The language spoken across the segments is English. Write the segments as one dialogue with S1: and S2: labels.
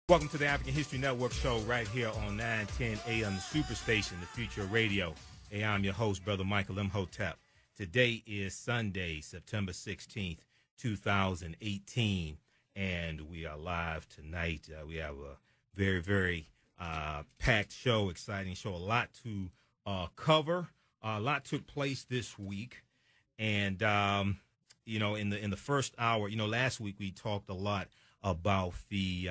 S1: Welcome to the African History Network show right here on 910 AM, the Superstation, the future of radio. Hey, I'm your host, Brother Michael Imhotep. Today is Sunday, September 16th, 2018, and we are live tonight. We have a very, very packed show, exciting show, a lot to cover. A lot took place this week, and, in the first hour, last week we talked a lot about the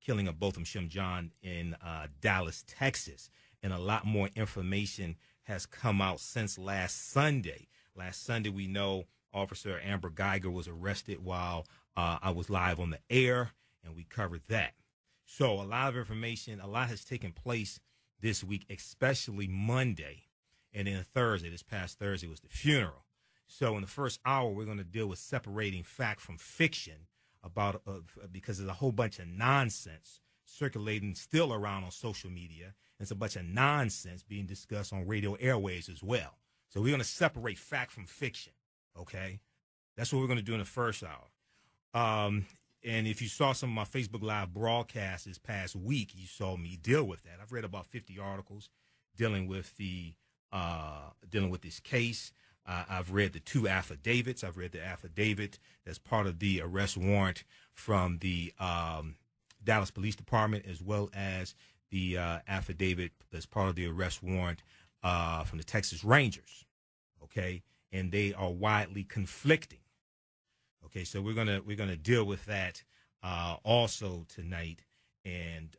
S1: killing of Botham John in Dallas, Texas. And a lot more information has come out since last Sunday. Last Sunday, we know Officer Amber Guyger was arrested while I was live on the air, and we covered that. So a lot of information, a lot has taken place this week, especially Monday. And then Thursday, this past Thursday, was the funeral. So in the first hour, we're going to deal with separating fact from fiction, because there's a whole bunch of nonsense circulating still around on social media. And it's a bunch of nonsense being discussed on radio airwaves as well. So we're going to separate fact from fiction, okay? That's what we're going to do in the first hour. And if you saw some of my Facebook Live broadcasts this past week, you saw me deal with that. I've read about 50 articles dealing with this case. I've read the two affidavits. I've read the affidavit that's part of the arrest warrant from the Dallas Police Department, as well as the affidavit that's part of the arrest warrant from the Texas Rangers. Okay, and they are widely conflicting. Okay, so we're gonna deal with that also tonight and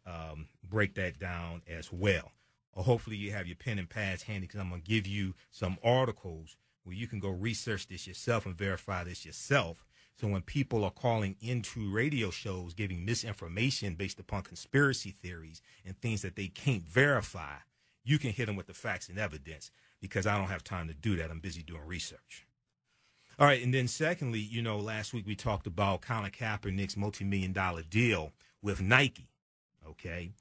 S1: break that down as well. Or hopefully you have your pen and pads handy, because I'm gonna give you some articles where you can go research this yourself and verify this yourself. So when people are calling into radio shows giving misinformation based upon conspiracy theories and things that they can't verify, you can hit them with the facts and evidence, because I don't have time to do that. I'm busy doing research. All right, and then secondly, last week we talked about Colin Kaepernick's multi-million-dollar deal with Nike, okay?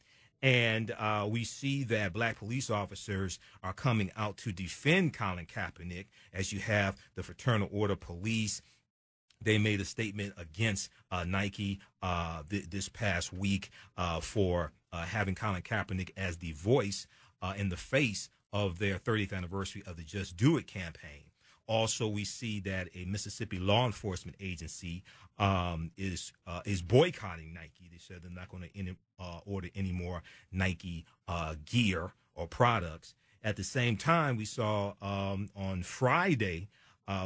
S1: And we see that black police officers are coming out to defend Colin Kaepernick, as you have the Fraternal Order Police. They made a statement against Nike this past week for having Colin Kaepernick as the voice in the face of their 30th anniversary of the Just Do It campaign. Also, we see that a Mississippi law enforcement agency is boycotting Nike. They said they're not going to order any more Nike gear or products. At the same time, we saw on Friday,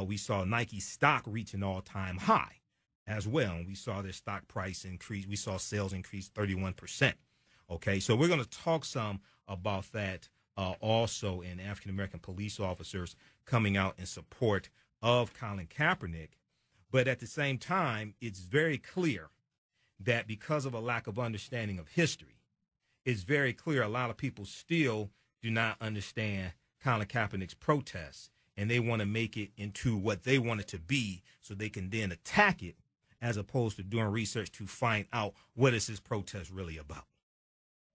S1: we saw Nike stock reach an all-time high as well. And we saw their stock price increase. We saw sales increase 31%. Okay, so we're going to talk some about that also, in African-American police officers coming out in support of Colin Kaepernick. But at the same time, it's very clear that because of a lack of understanding of history, it's very clear a lot of people still do not understand Colin Kaepernick's protests, and they want to make it into what they want it to be so they can then attack it, as opposed to doing research to find out what is his protest really about.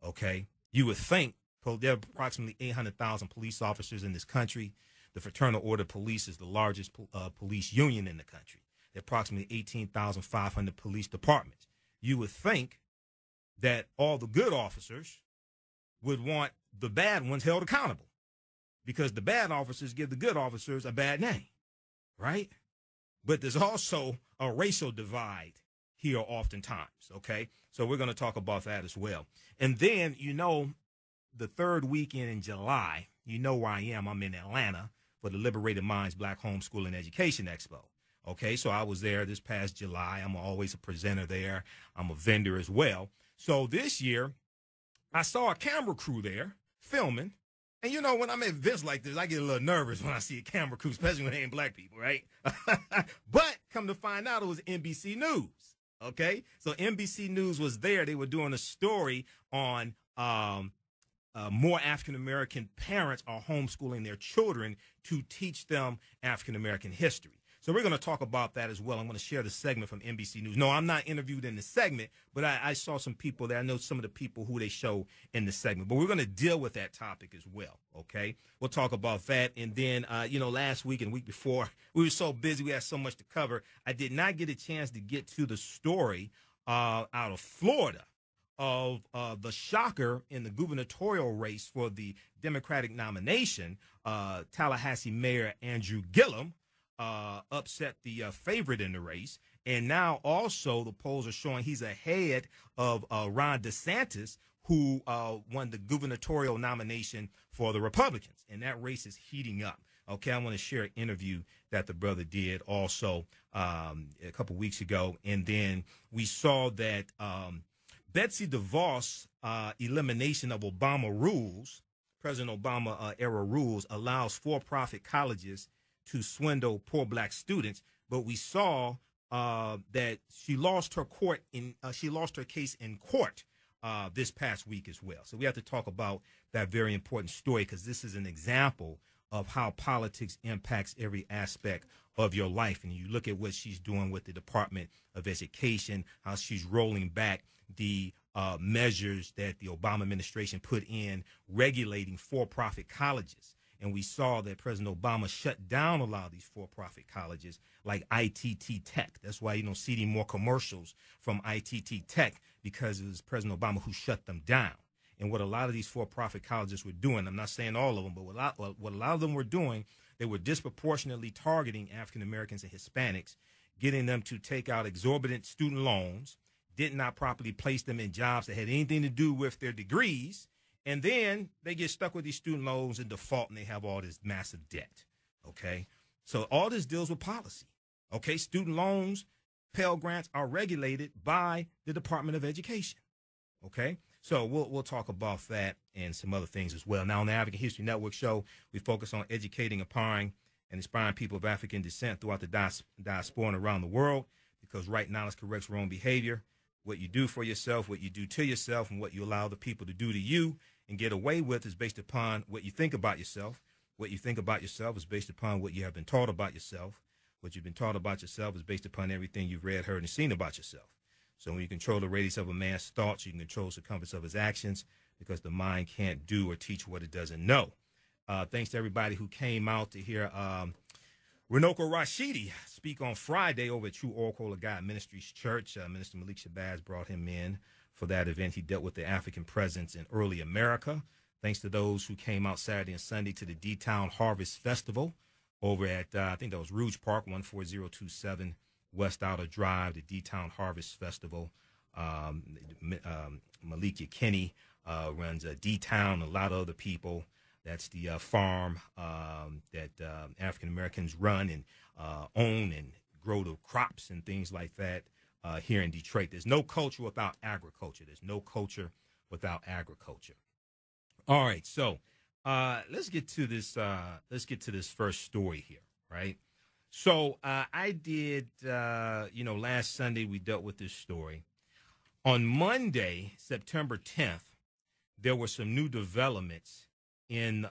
S1: Okay? You would think there are approximately 800,000 police officers in this country. The Fraternal Order Police is the largest police union in the country. There are approximately 18,500 police departments. You would think that all the good officers would want the bad ones held accountable, because the bad officers give the good officers a bad name, right? But there's also a racial divide here oftentimes, okay? So we're going to talk about that as well. And then, the third weekend in July, where I am. I'm in Atlanta for the Liberated Minds Black Homeschool and Education Expo. Okay, so I was there this past July. I'm always a presenter there. I'm a vendor as well. So this year, I saw a camera crew there filming. And, when I'm at events like this, I get a little nervous when I see a camera crew, especially when they ain't black people, right? But come to find out, it was NBC News. Okay, so NBC News was there. They were doing a story on more African-American parents are homeschooling their children to teach them African-American history. So we're going to talk about that as well. I'm going to share the segment from NBC News. No, I'm not interviewed in the segment, but I saw some people there. I know some of the people who they show in the segment. But we're going to deal with that topic as well, okay? We'll talk about that. And then, last week and week before, we were so busy. We had so much to cover. I did not get a chance to get to the story out of Florida of the shocker in the gubernatorial race for the Democratic nomination. Tallahassee Mayor Andrew Gillum upset the favorite in the race. And now also the polls are showing he's ahead of Ron DeSantis, who won the gubernatorial nomination for the Republicans. And that race is heating up. Okay, I want to share an interview that the brother did also a couple weeks ago. And then we saw that Betsy DeVos elimination of Obama rules, President Obama era rules, allows for-profit colleges to swindle poor black students. But we saw that she lost her case in court this past week as well. So we have to talk about that very important story, because this is an example of how politics impacts every aspect of your life. And you look at what she's doing with the Department of Education, how she's rolling back the measures that the Obama administration put in regulating for-profit colleges. And we saw that President Obama shut down a lot of these for-profit colleges like ITT Tech. That's why you don't see any more commercials from ITT Tech, because it was President Obama who shut them down. And what a lot of these for-profit colleges were doing, I'm not saying all of them, but what a lot of them were doing, they were disproportionately targeting African Americans and Hispanics, getting them to take out exorbitant student loans, did not properly place them in jobs that had anything to do with their degrees, and then they get stuck with these student loans in default, and they have all this massive debt. Okay, so all this deals with policy. Okay, student loans, Pell Grants are regulated by the Department of Education. Okay, so we'll talk about that and some other things as well. Now, on the African History Network show, we focus on educating, empowering, and inspiring people of African descent throughout the diaspora and around the world, because right knowledge corrects wrong behavior. What you do for yourself, what you do to yourself, and what you allow the people to do to you and get away with is based upon what you think about yourself. What you think about yourself is based upon what you have been taught about yourself. What you've been taught about yourself is based upon everything you've read, heard, and seen about yourself. So when you control the radius of a man's thoughts, you can control the circumference of his actions, because the mind can't do or teach what it doesn't know. Thanks to everybody who came out to hear Runoko Rashidi speak on Friday over at True Oracle of God Ministries Church. Minister Malik Shabazz brought him in for that event. He dealt with the African presence in early America. Thanks to those who came out Saturday and Sunday to the D-Town Harvest Festival over at, I think that was Rouge Park, 14027 West Outer Drive, the D-Town Harvest Festival. Malikia Kenny runs D-Town, a lot of other people. That's the farm that African Americans run and own and grow the crops and things like that here in Detroit. There's no culture without agriculture. There's no culture without agriculture. All right, so let's get to this. Let's get to this first story here, right? So I did, last Sunday we dealt with this story. On Monday, September 10th, there were some new developments in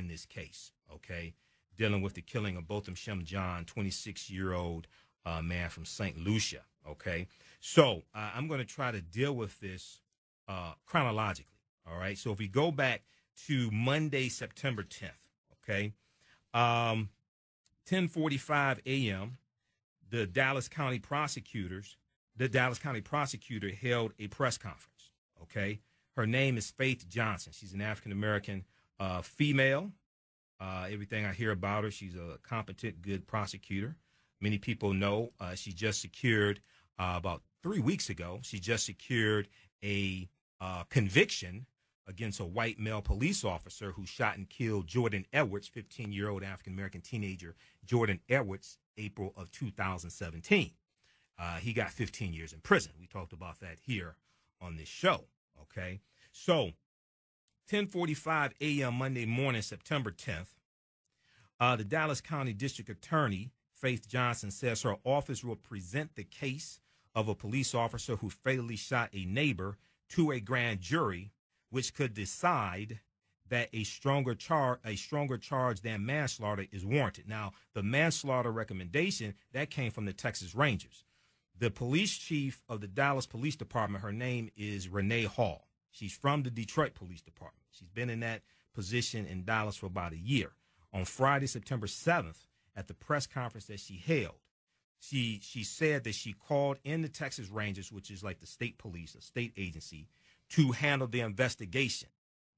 S1: this case, okay, dealing with the killing of Botham Shem John, 26-year-old man from St. Lucia, okay? So I'm going to try to deal with this chronologically, all right? So if we go back to Monday, September 10th, okay, 10:45 a.m., the Dallas County prosecutor held a press conference, okay? Her name is Faith Johnson. She's an African-American female. Everything I hear about her, she's a competent, good prosecutor. Many people know she just secured, about 3 weeks ago, she just secured a conviction against a white male police officer who shot and killed Jordan Edwards, 15-year-old African-American teenager Jordan Edwards, April of 2017. He got 15 years in prison. We talked about that here on this show. Okay, so 10:45 a.m. Monday morning, September 10th, the Dallas County District Attorney, Faith Johnson, says her office will present the case of a police officer who fatally shot a neighbor to a grand jury, which could decide that a stronger charge than manslaughter is warranted. Now, the manslaughter recommendation, that came from the Texas Rangers. The police chief of the Dallas Police Department, her name is Renee Hall. She's from the Detroit Police Department. She's been in that position in Dallas for about a year. On Friday, September 7th, at the press conference that she held, She said that she called in the Texas Rangers, which is like the state police, a state agency, to handle the investigation,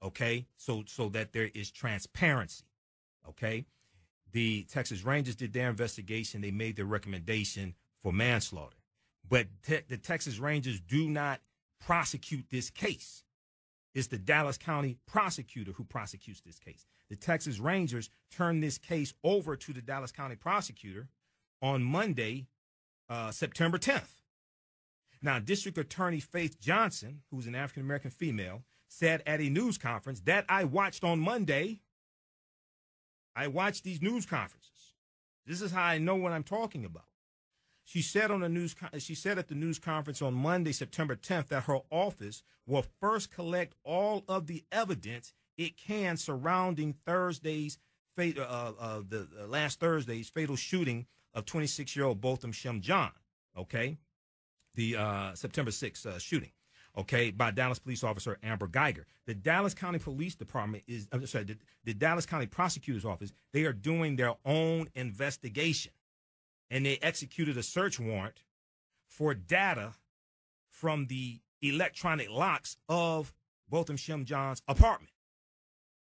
S1: okay, so that there is transparency, okay. The Texas Rangers did their investigation. They made their recommendation for manslaughter. But the Texas Rangers do not prosecute this case. It's the Dallas County prosecutor who prosecutes this case. The Texas Rangers turned this case over to the Dallas County prosecutor on Monday, September 10th. Now, District Attorney Faith Johnson, who's an African-American female, said at a news conference that I watched on Monday. I watch these news conferences. This is how I know what I'm talking about. She said at the news conference on Monday, September 10th, that her office will first collect all of the evidence it can surrounding last Thursday's fatal shooting of 26-year-old Botham John. Okay, the September 6th shooting. Okay, by Dallas police officer Amber Guyger. The Dallas County Police Department the Dallas County Prosecutor's Office, they are doing their own investigation. And they executed a search warrant for data from the electronic locks of Botham John's apartment.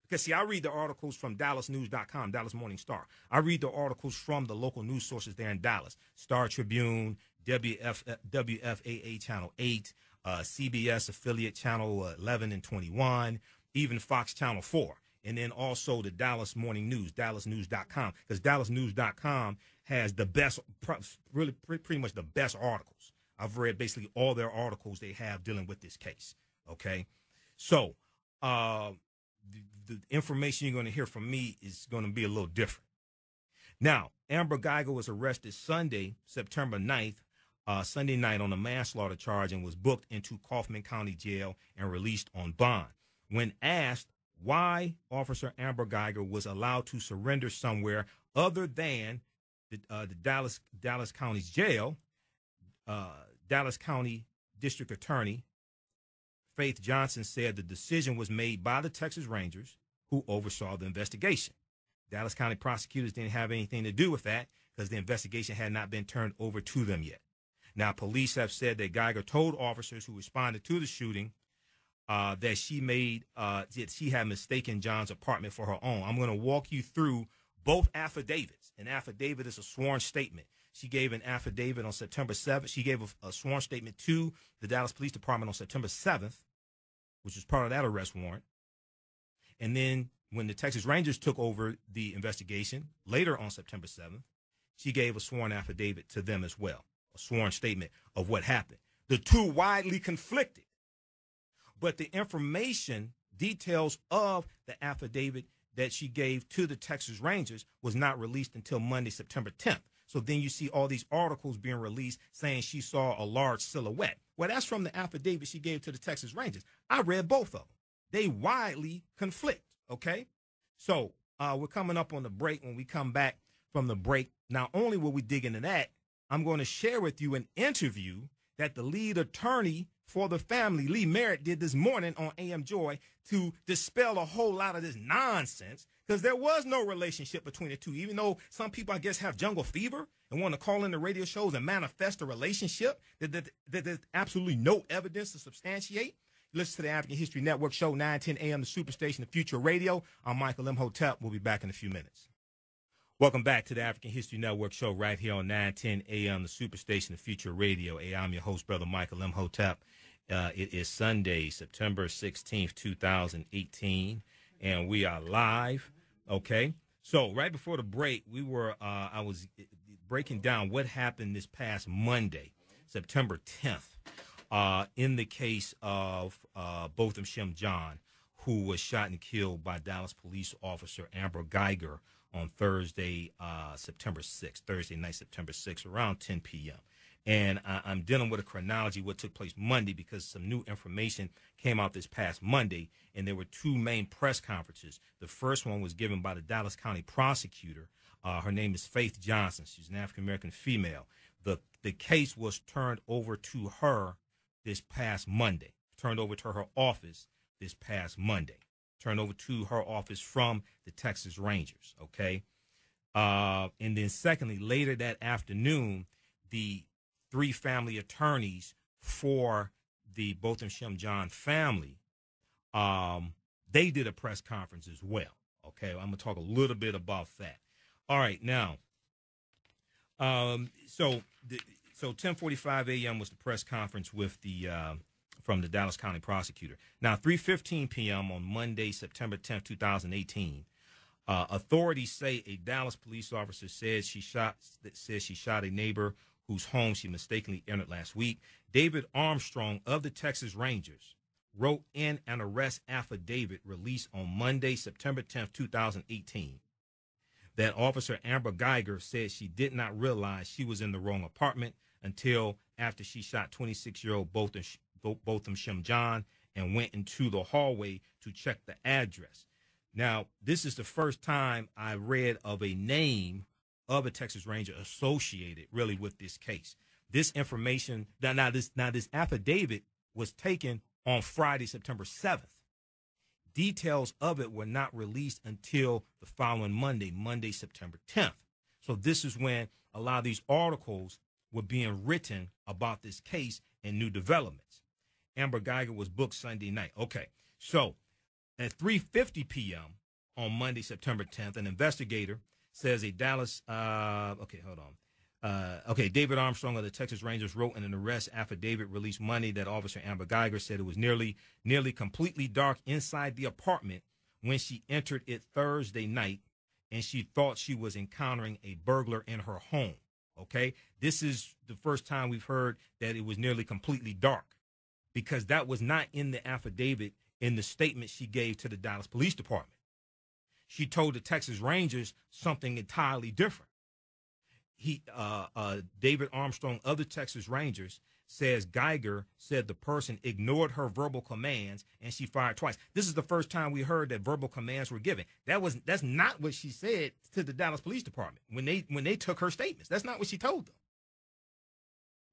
S1: Because, see, I read the articles from DallasNews.com, Dallas Morning Star. I read the articles from the local news sources there in Dallas. Star Tribune, WFAA Channel 8, CBS affiliate Channel 11 and 21, even Fox Channel 4, and then also the Dallas Morning News, DallasNews.com, because DallasNews.com has the best, really pretty much the best articles. I've read basically all their articles they have dealing with this case, okay? So the information you're going to hear from me is going to be a little different. Now, Amber Guyger was arrested Sunday, September 9th, Sunday night on a manslaughter charge and was booked into Kaufman County Jail and released on bond. When asked why Officer Amber Guyger was allowed to surrender somewhere other than the Dallas County's jail, Dallas County District Attorney Faith Johnson said the decision was made by the Texas Rangers, who oversaw the investigation. Dallas County prosecutors didn't have anything to do with that because the investigation had not been turned over to them yet. Now, police have said that Guyger told officers who responded to the shooting that she had mistaken John's apartment for her own. I'm going to walk you through both affidavits. An affidavit is a sworn statement. She gave an affidavit on September 7th. She gave a sworn statement to the Dallas Police Department on September 7th, which was part of that arrest warrant. And then when the Texas Rangers took over the investigation later on September 7th, she gave a sworn affidavit to them as well, a sworn statement of what happened. The two widely conflicted, but the information, details of the affidavit that she gave to the Texas Rangers was not released until Monday, September 10th. So then you see all these articles being released saying she saw a large silhouette. Well, that's from the affidavit she gave to the Texas Rangers. I read both of them. They widely conflict, okay? So we're coming up on the break. When we come back from the break, not only will we dig into that, I'm going to share with you an interview that the lead attorney for the family, Lee Merritt, did this morning on AM Joy to dispel a whole lot of this nonsense, because there was no relationship between the two. Even though some people, I guess, have jungle fever and want to call in the radio shows and manifest a relationship that there's absolutely no evidence to substantiate. Listen to the African History Network show, 9:10 a.m., the Superstation, the Future Radio. I'm Michael Imhotep. We'll be back in a few minutes. Welcome back to the African History Network show right here on 9:10 a.m., the Superstation, the Future Radio. Hey, I'm your host, Brother Michael Imhotep. It is Sunday, September 16th, 2018, and we are live, okay? So right before the break, I was breaking down what happened this past Monday, September 10th, in the case of Botham John, who was shot and killed by Dallas police officer Amber Guyger on Thursday, September 6th, Thursday night, September 6th, around 10 p.m. And I'm dealing with a chronology of what took place Monday because some new information came out this past Monday, and there were two main press conferences. The first one was given by the Dallas County prosecutor. Her name is Faith Johnson. She's an African-American female. The case was turned over to her this past Monday, turned over to her office this past Monday, turned over to her office from the Texas Rangers, okay? And then secondly, later that afternoon, the three family attorneys for the Botham Shem John family, they did a press conference as well. Okay, I'm going to talk a little bit about that. All right, now, so 10:45 a.m. was the press conference with the from the Dallas County prosecutor. Now, 3:15 p.m. on Monday, September 10th, 2018, authorities say a Dallas police officer says she shot a neighbor whose home she mistakenly entered last week. David Armstrong of the Texas Rangers wrote in an arrest affidavit released on Monday, September 10th, 2018, that Officer Amber Guyger said she did not realize she was in the wrong apartment until after she shot 26-year-old Botham Shem John and went into the hallway to check the address. Now, this is the first time I read of a name of a Texas Ranger associated really with this case. This information, now this affidavit was taken on Friday, September 7th. Details of it were not released until the following Monday, September 10th. So this is when a lot of these articles were being written about this case and new developments. Amber Guyger was booked Sunday night. Okay, so at 3:50 p.m. on Monday, September 10th, an investigator says a Dallas, David Armstrong of the Texas Rangers wrote in an arrest affidavit released Monday that Officer Amber Guyger said it was nearly completely dark inside the apartment when she entered it Thursday night, and she thought she was encountering a burglar in her home. Okay, this is the first time we've heard that it was nearly completely dark, because that was not in the affidavit in the statement she gave to the Dallas Police Department. She told the Texas Rangers something entirely different. David Armstrong of the Texas Rangers says Guyger said the person ignored her verbal commands and she fired twice. This is the first time we heard that verbal commands were given. That's not what she said to the Dallas Police Department when they took her statements. That's not what she told them.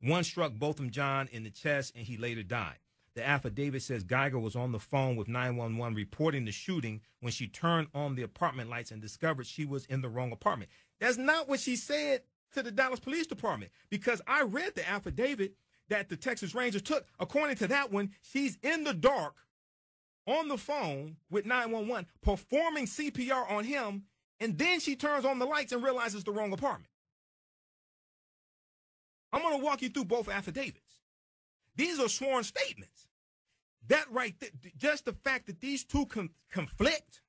S1: One struck Botham John in the chest and he later died. The affidavit says Guyger was on the phone with 911 reporting the shooting when she turned on the apartment lights and discovered she was in the wrong apartment. That's not what she said to the Dallas Police Department, because I read the affidavit that the Texas Rangers took. According to that one, she's in the dark on the phone with 911 performing CPR on him, and then she turns on the lights and realizes the wrong apartment. I'm going to walk you through both affidavits. These are sworn statements. That right there, just the fact that these two conflict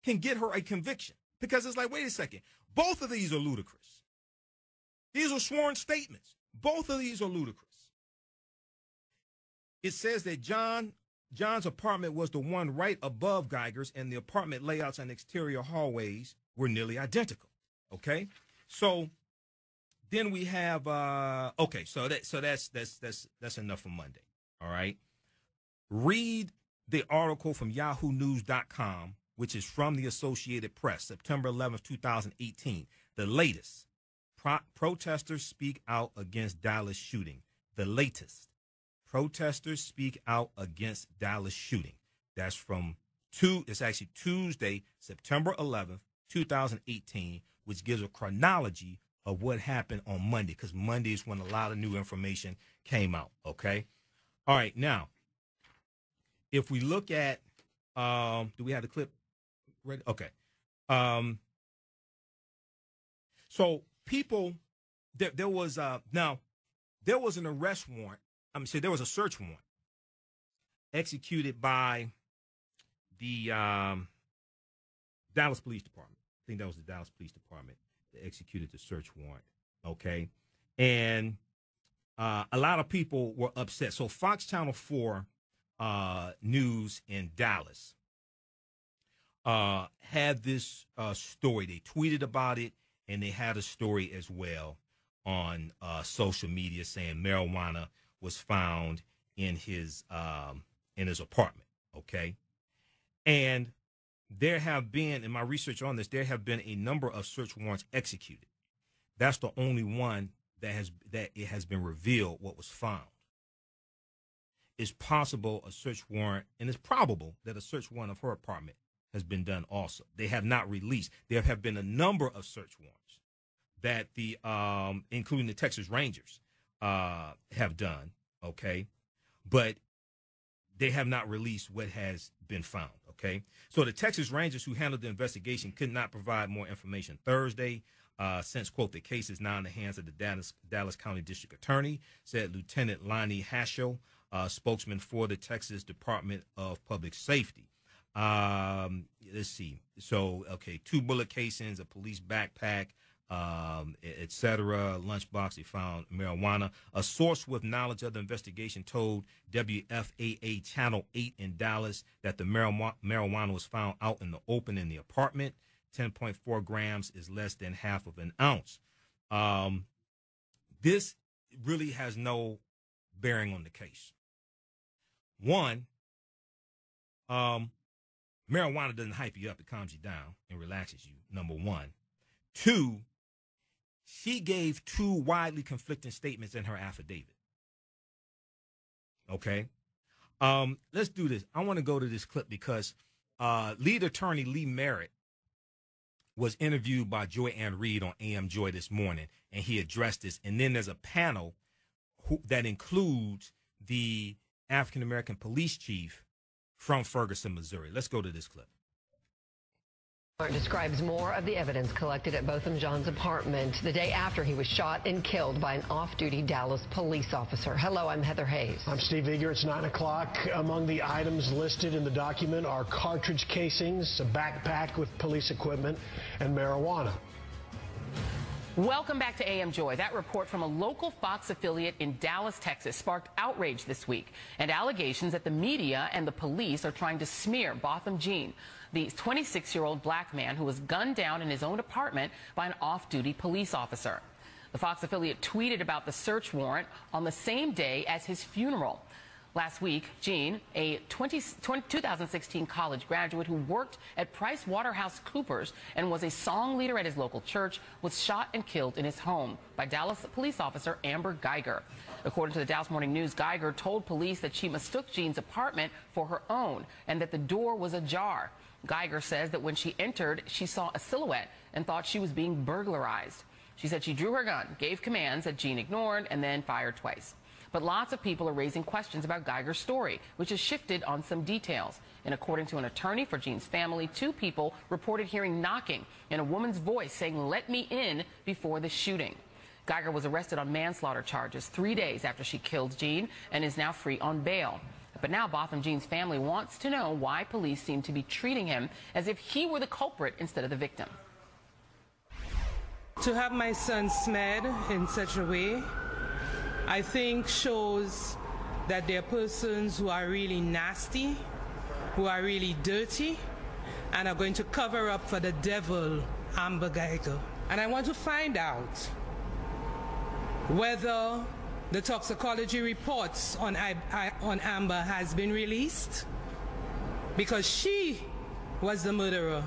S1: can get her a conviction, because it's like, wait a second, both of these are ludicrous. These are sworn statements. Both of these are ludicrous. It says that John's apartment was the one right above Guyger's, and the apartment layouts and exterior hallways were nearly identical. Okay, so then we have so that's enough for Monday. All right, read the article from YahooNews.com, which is from the Associated Press, September 11th, 2018. The latest. Protesters speak out against Dallas shooting. The latest. Protesters speak out against Dallas shooting. That's from it's actually Tuesday, September 11th, 2018, which gives a chronology of what happened on Monday, because Monday is when a lot of new information came out. Okay. All right. Now, if we look at, do we have the clip ready? Okay. So people, there was an arrest warrant. There was a search warrant executed by the Dallas Police Department. I think that was the Dallas Police Department that executed the search warrant. Okay, and a lot of people were upset. So Fox Channel 4 News in Dallas had this story. They tweeted about it, and they had a story as well on social media saying marijuana was found in his apartment. Okay, and there have been, in my research on this, there have been a number of search warrants executed. That's the only one that it has been revealed what was found. It's possible a search warrant, and it's probable that a search warrant of her apartment has been done also. They have not released. There have been a number of search warrants, that the including the Texas Rangers have done, okay, but they have not released what has been found, okay? So the Texas Rangers who handled the investigation could not provide more information Thursday, since, quote, the case is now in the hands of the Dallas County District Attorney, said Lieutenant Lonnie Haschel, spokesman for the Texas Department of Public Safety. Let's see. So, okay, 2 bullet casings, a police backpack, etc. Lunchbox, they found marijuana. A source with knowledge of the investigation told WFAA Channel 8 in Dallas that the marijuana was found out in the open in the apartment. 10.4 grams is less than half of an ounce. This really has no bearing on the case. One, marijuana doesn't hype you up. It calms you down and relaxes you, number one. Two, she gave 2 widely conflicting statements in her affidavit. Okay? Let's do this. I want to go to this clip because lead attorney Lee Merritt was interviewed by Joy Ann Reid on AM Joy this morning, and he addressed this. And then there's a panel that includes the African-American police chief from Ferguson, Missouri. Let's go to this clip.
S2: Describes more of the evidence collected at Botham Jean's apartment the day after he was shot and killed by an off-duty Dallas police officer. Hello, I'm Heather Hayes.
S3: I'm Steve Guyger. It's 9 o'clock. Among the items listed in the document are cartridge casings, a backpack with police equipment, and marijuana.
S4: Welcome back to AM Joy. That report from a local Fox affiliate in Dallas, Texas sparked outrage this week and allegations that the media and the police are trying to smear Botham Jean, the 26-year-old black man who was gunned down in his own apartment by an off-duty police officer. The Fox affiliate tweeted about the search warrant on the same day as his funeral. Last week, Jean, a 2016 college graduate who worked at PricewaterhouseCoopers and was a song leader at his local church, was shot and killed in his home by Dallas police officer Amber Guyger. According to the Dallas Morning News, Guyger told police that she mistook Jean's apartment for her own and that the door was ajar. Guyger says that when she entered, she saw a silhouette and thought she was being burglarized. She said she drew her gun, gave commands that Jean ignored, and then fired twice. But lots of people are raising questions about Guyger's story, which has shifted on some details. And according to an attorney for Jean's family, 2 people reported hearing knocking and a woman's voice saying, "Let me in," before the shooting. Guyger was arrested on manslaughter charges 3 days after she killed Jean and is now free on bail. But now Botham Jean's family wants to know why police seem to be treating him as if he were the culprit instead of the victim.
S5: To have my son smeared in such a way, I think shows that there are persons who are really nasty, who are really dirty, and are going to cover up for the devil, Amber Guyger. And I want to find out whether the toxicology reports on Amber has been released, because she was the murderer.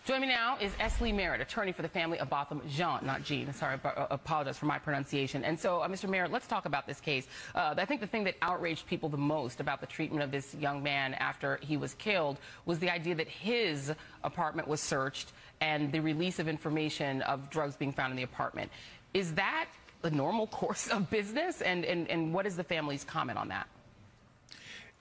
S4: Joining me now is Lee Merritt, attorney for the family of Botham Jean, not Jean. Sorry, I apologize for my pronunciation. And so, Mr. Merritt, let's talk about this case. I think the thing that outraged people the most about the treatment of this young man after he was killed was the idea that his apartment was searched and the release of information of drugs being found in the apartment. Is that the normal course of business? And what is the family's comment on that?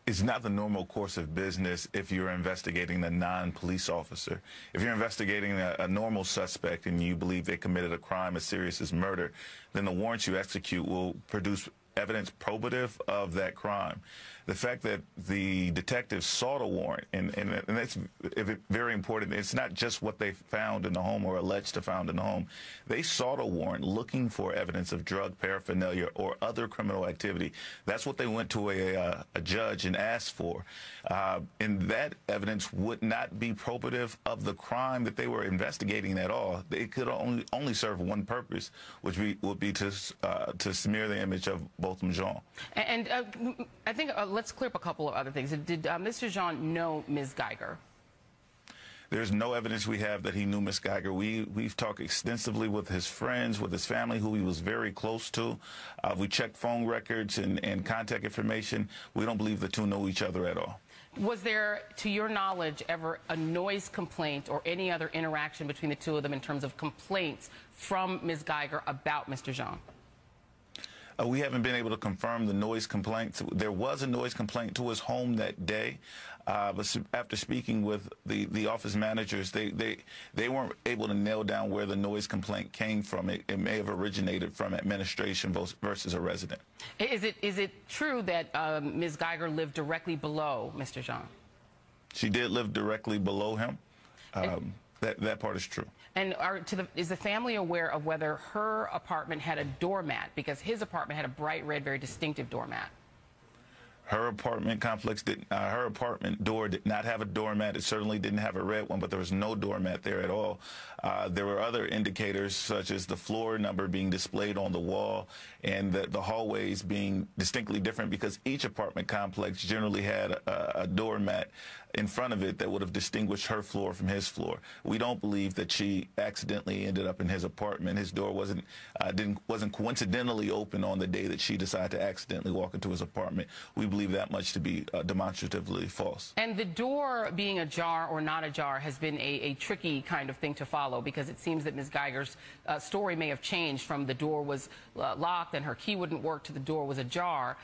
S6: It's not the normal course of business if you're investigating a non-police officer. If you're investigating a normal suspect and you believe they committed a crime as serious as murder, then the warrants you execute will produce evidence probative of that crime. The fact that the detectives sought a warrant, and that's very important. It's not just what they found in the home or alleged to found in the home. They sought a warrant looking for evidence of drug paraphernalia or other criminal activity. That's what they went to a judge and asked for. And that evidence would not be probative of the crime that they were investigating at all. It could only serve one purpose, which would be to smear the image of Botham Jean.
S4: And I think let's clear up a couple of other things. Did Mr. Jean know Ms. Guyger?
S6: There's no evidence we have that he knew Miss Guyger. We've talked extensively with his friends, with his family, who he was very close to. We checked phone records and contact information. We don't believe the two know each other at all.
S4: Was there, to your knowledge, ever a noise complaint or any other interaction between the two of them in terms of complaints from Ms. Guyger about Mr. Jean?
S6: We haven't been able to confirm the noise complaints. There was a noise complaint to his home that day, but after speaking with the office managers, they weren't able to nail down where the noise complaint came from. It may have originated from administration versus a resident.
S4: Is it true that Ms. Guyger lived directly below Mr. Jean?
S6: She did live directly below him. That part is true.
S4: And is the family aware of whether her apartment had a doormat? Because his apartment had a bright red, very distinctive doormat.
S6: Her apartment complex her apartment door did not have a doormat. It certainly didn't have a red one, but there was no doormat there at all. There were other indicators, such as the floor number being displayed on the wall and the hallways being distinctly different, because each apartment complex generally had a doormat in front of it that would have distinguished her floor from his floor. We don't believe that she accidentally ended up in his apartment. His door wasn't coincidentally open on the day that she decided to accidentally walk into his apartment. We believe that much to be demonstratively false.
S4: And the door being ajar or not ajar has been a tricky kind of thing to follow, because it seems that Ms. Guyger's story may have changed from the door was locked and her key wouldn't work to the door was ajar.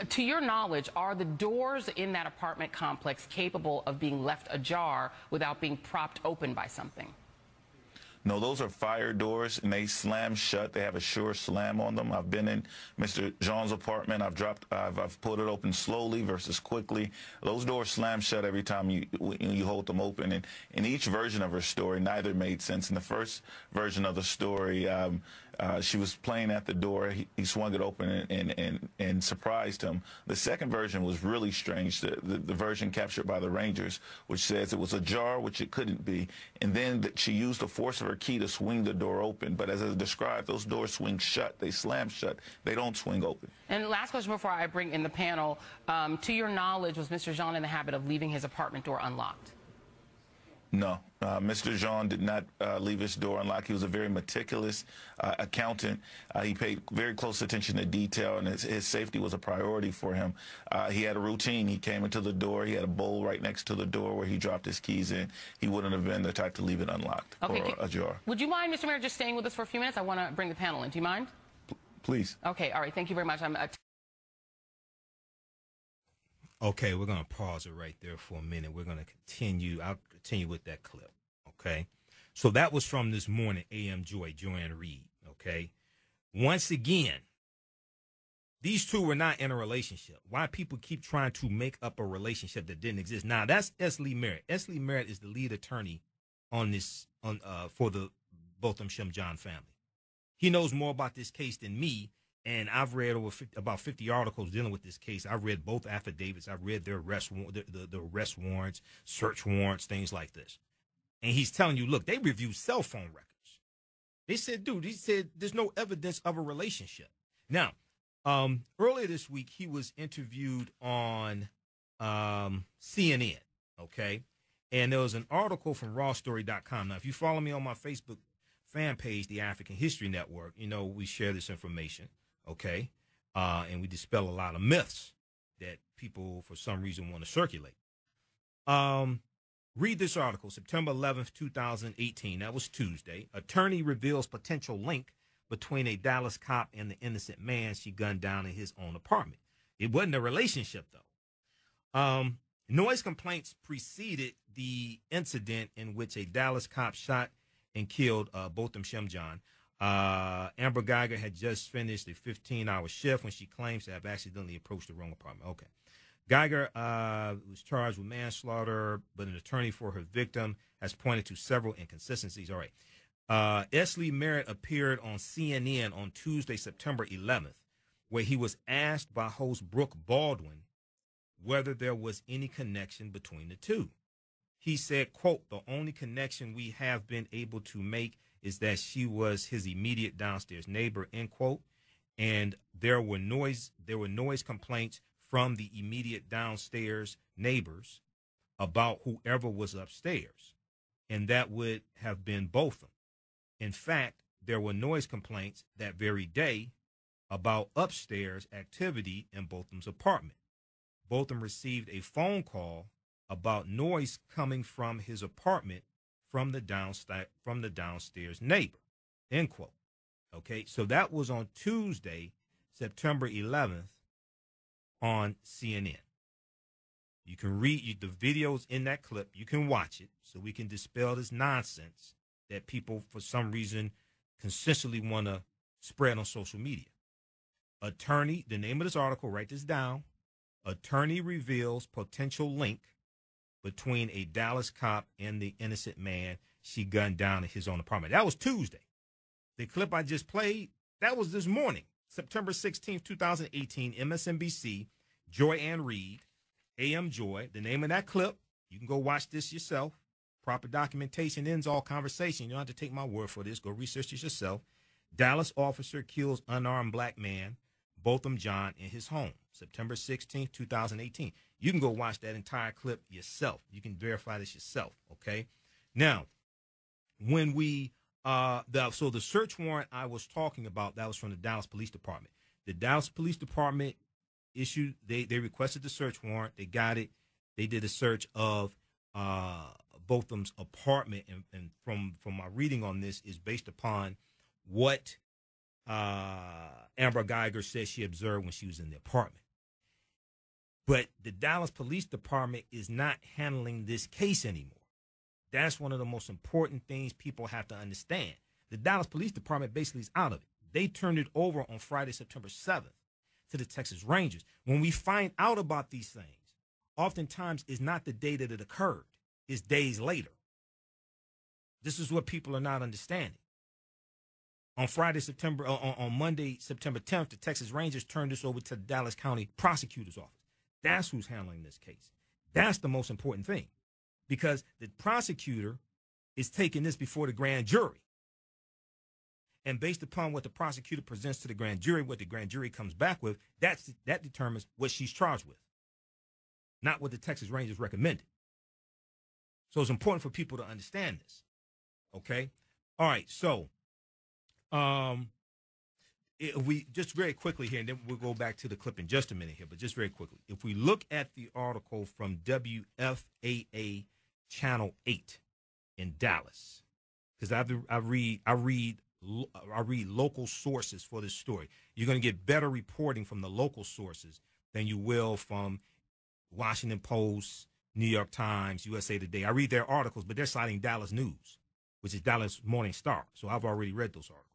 S4: To your knowledge, are the doors in that apartment complex capable of being left ajar without being propped open by something?
S6: No, those are fire doors, and they slam shut. They have a sure slam on them. I've been in Mr. Jean's apartment. I've pulled it open slowly versus quickly. Those doors slam shut every time you hold them open. And in each version of her story, neither made sense. In the first version of the story, she was playing at the door. He swung it open and surprised him. The second version was really strange. The version captured by the Rangers, which says it was ajar, which it couldn't be, and then she used the force of her key to swing the door open. But as I described, those doors swing shut. They slam shut. They don't swing open.
S4: And last question before I bring in the panel. To your knowledge, was Mr. Jean in the habit of leaving his apartment door unlocked?
S6: No, Mr. Jean did not leave his door unlocked. He was a very meticulous accountant. He paid very close attention to detail, and his safety was a priority for him. He had a routine. He came into the door. He had a bowl right next to the door where he dropped his keys in. He wouldn't have been the type to leave it unlocked or ajar.
S4: Would you mind, Mr. Mayor, just staying with us for a few minutes? I want to bring the panel in. Do you mind?
S6: Please.
S4: Okay, all right. Thank you very much.
S1: Okay, we're going to pause it right there for a minute. We're going to continue. I'll continue with that clip, okay? So that was from this morning, AM Joy, Joanne Reed, okay? Once again, these two were not in a relationship. Why people keep trying to make up a relationship that didn't exist? Now, that's S. Lee Merritt. S. Lee Merritt is the lead attorney on this for the Botham Jean family. He knows more about this case than me. And I've read about 50 articles dealing with this case. I've read both affidavits. I've read their arrest warrants, search warrants, things like this. And he's telling you, look, they reviewed cell phone records. They said, dude, there's no evidence of a relationship. Now, earlier this week, he was interviewed on CNN, okay? And there was an article from rawstory.com. Now, if you follow me on my Facebook fan page, the African History Network, you know we share this information. Okay, and we dispel a lot of myths that people, for some reason, want to circulate. Read this article, September 11th, 2018. That was Tuesday. Attorney reveals potential link between a Dallas cop and the innocent man she gunned down in his own apartment. It wasn't a relationship, though. Noise complaints preceded the incident in which a Dallas cop shot and killed Botham Jean. Amber Guyger had just finished a 15-hour shift when she claims to have accidentally approached the wrong apartment. Okay. Guyger was charged with manslaughter, but an attorney for her victim has pointed to several inconsistencies. All right. S. Lee Merritt appeared on CNN on Tuesday, September 11th, where he was asked by host Brooke Baldwin whether there was any connection between the two. He said, quote, "The only connection we have been able to make is that she was his immediate downstairs neighbor," end quote. And there were noise complaints from the immediate downstairs neighbors about whoever was upstairs, and that would have been Botham. In fact, there were noise complaints that very day about upstairs activity in Botham's apartment. Botham received a phone call about noise coming from his apartment from the downstairs neighbor, end quote. Okay, so that was on Tuesday, September 11th on CNN. You can read the videos in that clip. You can watch it so we can dispel this nonsense that people, for some reason, consistently want to spread on social media. Attorney, the name of this article, write this down. Attorney reveals potential link between a Dallas cop and the innocent man she gunned down in his own apartment. That was Tuesday. The clip I just played, that was this morning, September 16th, 2018, MSNBC, Joy Ann Reid, AM Joy. The name of that clip, you can go watch this yourself. Proper documentation ends all conversation. You don't have to take my word for this. Go research this yourself. Dallas officer kills unarmed black man, Botham John, in his home, September 16th, 2018. You can go watch that entire clip yourself. You can verify this yourself, okay? Now, when we, so the search warrant I was talking about, that was from the Dallas Police Department. The Dallas Police Department issued, they requested the search warrant. They got it. They did a search of Botham's apartment, and from my reading on this is based upon what Amber Guyger says she observed when she was in the apartment. But the Dallas Police Department is not handling this case anymore. That's one of the most important things people have to understand. The Dallas Police Department basically is out of it. They turned it over on Friday, September 7th to the Texas Rangers. When we find out about these things, oftentimes it's not the day that it occurred. It's days later. This is what people are not understanding. On Monday, September 10th, the Texas Rangers turned this over to the Dallas County Prosecutor's Office. That's who's handling this case. That's the most important thing, because the prosecutor is taking this before the grand jury. And based upon what the prosecutor presents to the grand jury, what the grand jury comes back with, that determines what she's charged with, not what the Texas Rangers recommended. So it's important for people to understand this. Okay? All right, so if we just very quickly here, and then we'll go back to the clip in just a minute here, but just very quickly, if we look at the article from WFAA Channel 8 in Dallas, because I read local sources for this story. You're going to get better reporting from the local sources than you will from Washington Post, New York Times, USA Today. I read their articles, but they're citing Dallas News, which is Dallas Morning Star. So I've already read those articles.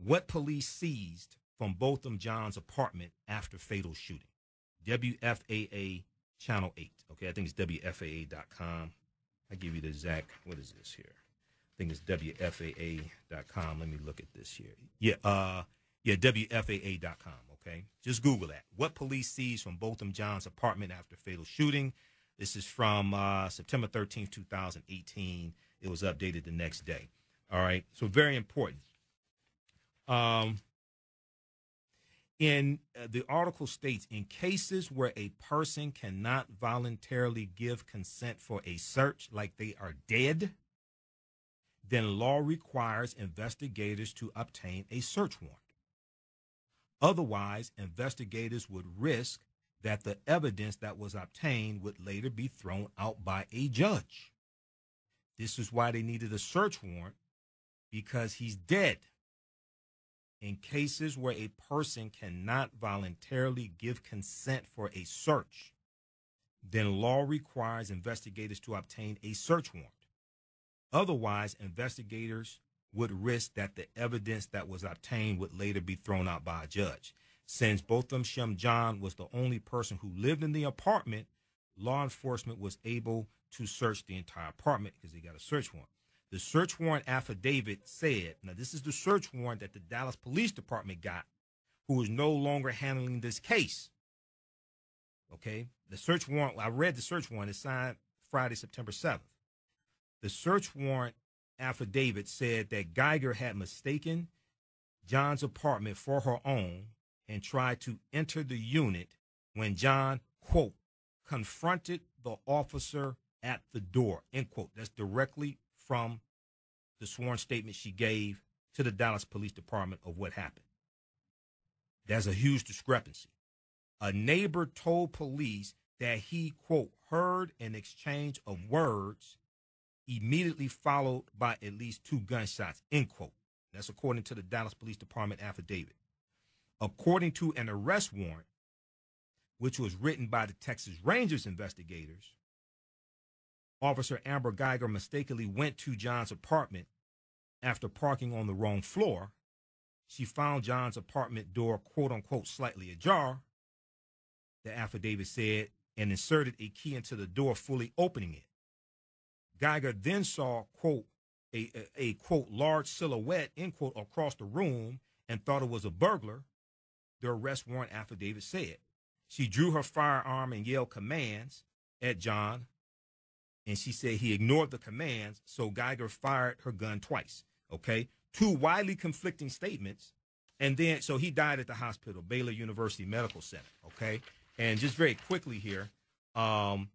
S1: What police seized from Botham John's apartment after fatal shooting. WFAA Channel 8. Okay, I think it's WFAA.com. I give you the exact, what is this here? I think it's WFAA.com. Let me look at this here. Yeah, WFAA.com, okay? Just Google that. What police seized from Botham John's apartment after fatal shooting. This is from September 13th, 2018. It was updated the next day. All right, so very important. The article states, in cases where a person cannot voluntarily give consent for a search, like they are dead, then law requires investigators to obtain a search warrant. Otherwise, investigators would risk that the evidence that was obtained would later be thrown out by a judge. This is why they needed a search warrant, because he's dead. In cases where a person cannot voluntarily give consent for a search, then law requires investigators to obtain a search warrant. Otherwise, investigators would risk that the evidence that was obtained would later be thrown out by a judge. Since Botham Shem John was the only person who lived in the apartment, law enforcement was able to search the entire apartment because they got a search warrant. The search warrant affidavit said, now this is the search warrant that the Dallas Police Department got, who is no longer handling this case. Okay? The search warrant, I read the search warrant, it's signed Friday, September 7th. The search warrant affidavit said that Guyger had mistaken John's apartment for her own and tried to enter the unit when John, quote, confronted the officer at the door, end quote. That's directly from the sworn statement she gave to the Dallas Police Department of what happened. There's a huge discrepancy. A neighbor told police that he, quote, heard an exchange of words immediately followed by at least 2 gunshots, end quote. That's according to the Dallas Police Department affidavit. According to an arrest warrant, which was written by the Texas Rangers investigators, Officer Amber Guyger mistakenly went to John's apartment after parking on the wrong floor. She found John's apartment door, quote unquote, slightly ajar, the affidavit said, and inserted a key into the door, fully opening it. Guyger then saw, quote, a quote, large silhouette, end quote, across the room and thought it was a burglar, the arrest warrant affidavit said. She drew her firearm and yelled commands at John, and she said he ignored the commands, so Guyger fired her gun twice, okay? 2 widely conflicting statements, and then, so he died at the hospital, Baylor University Medical Center, okay? And just very quickly here, 2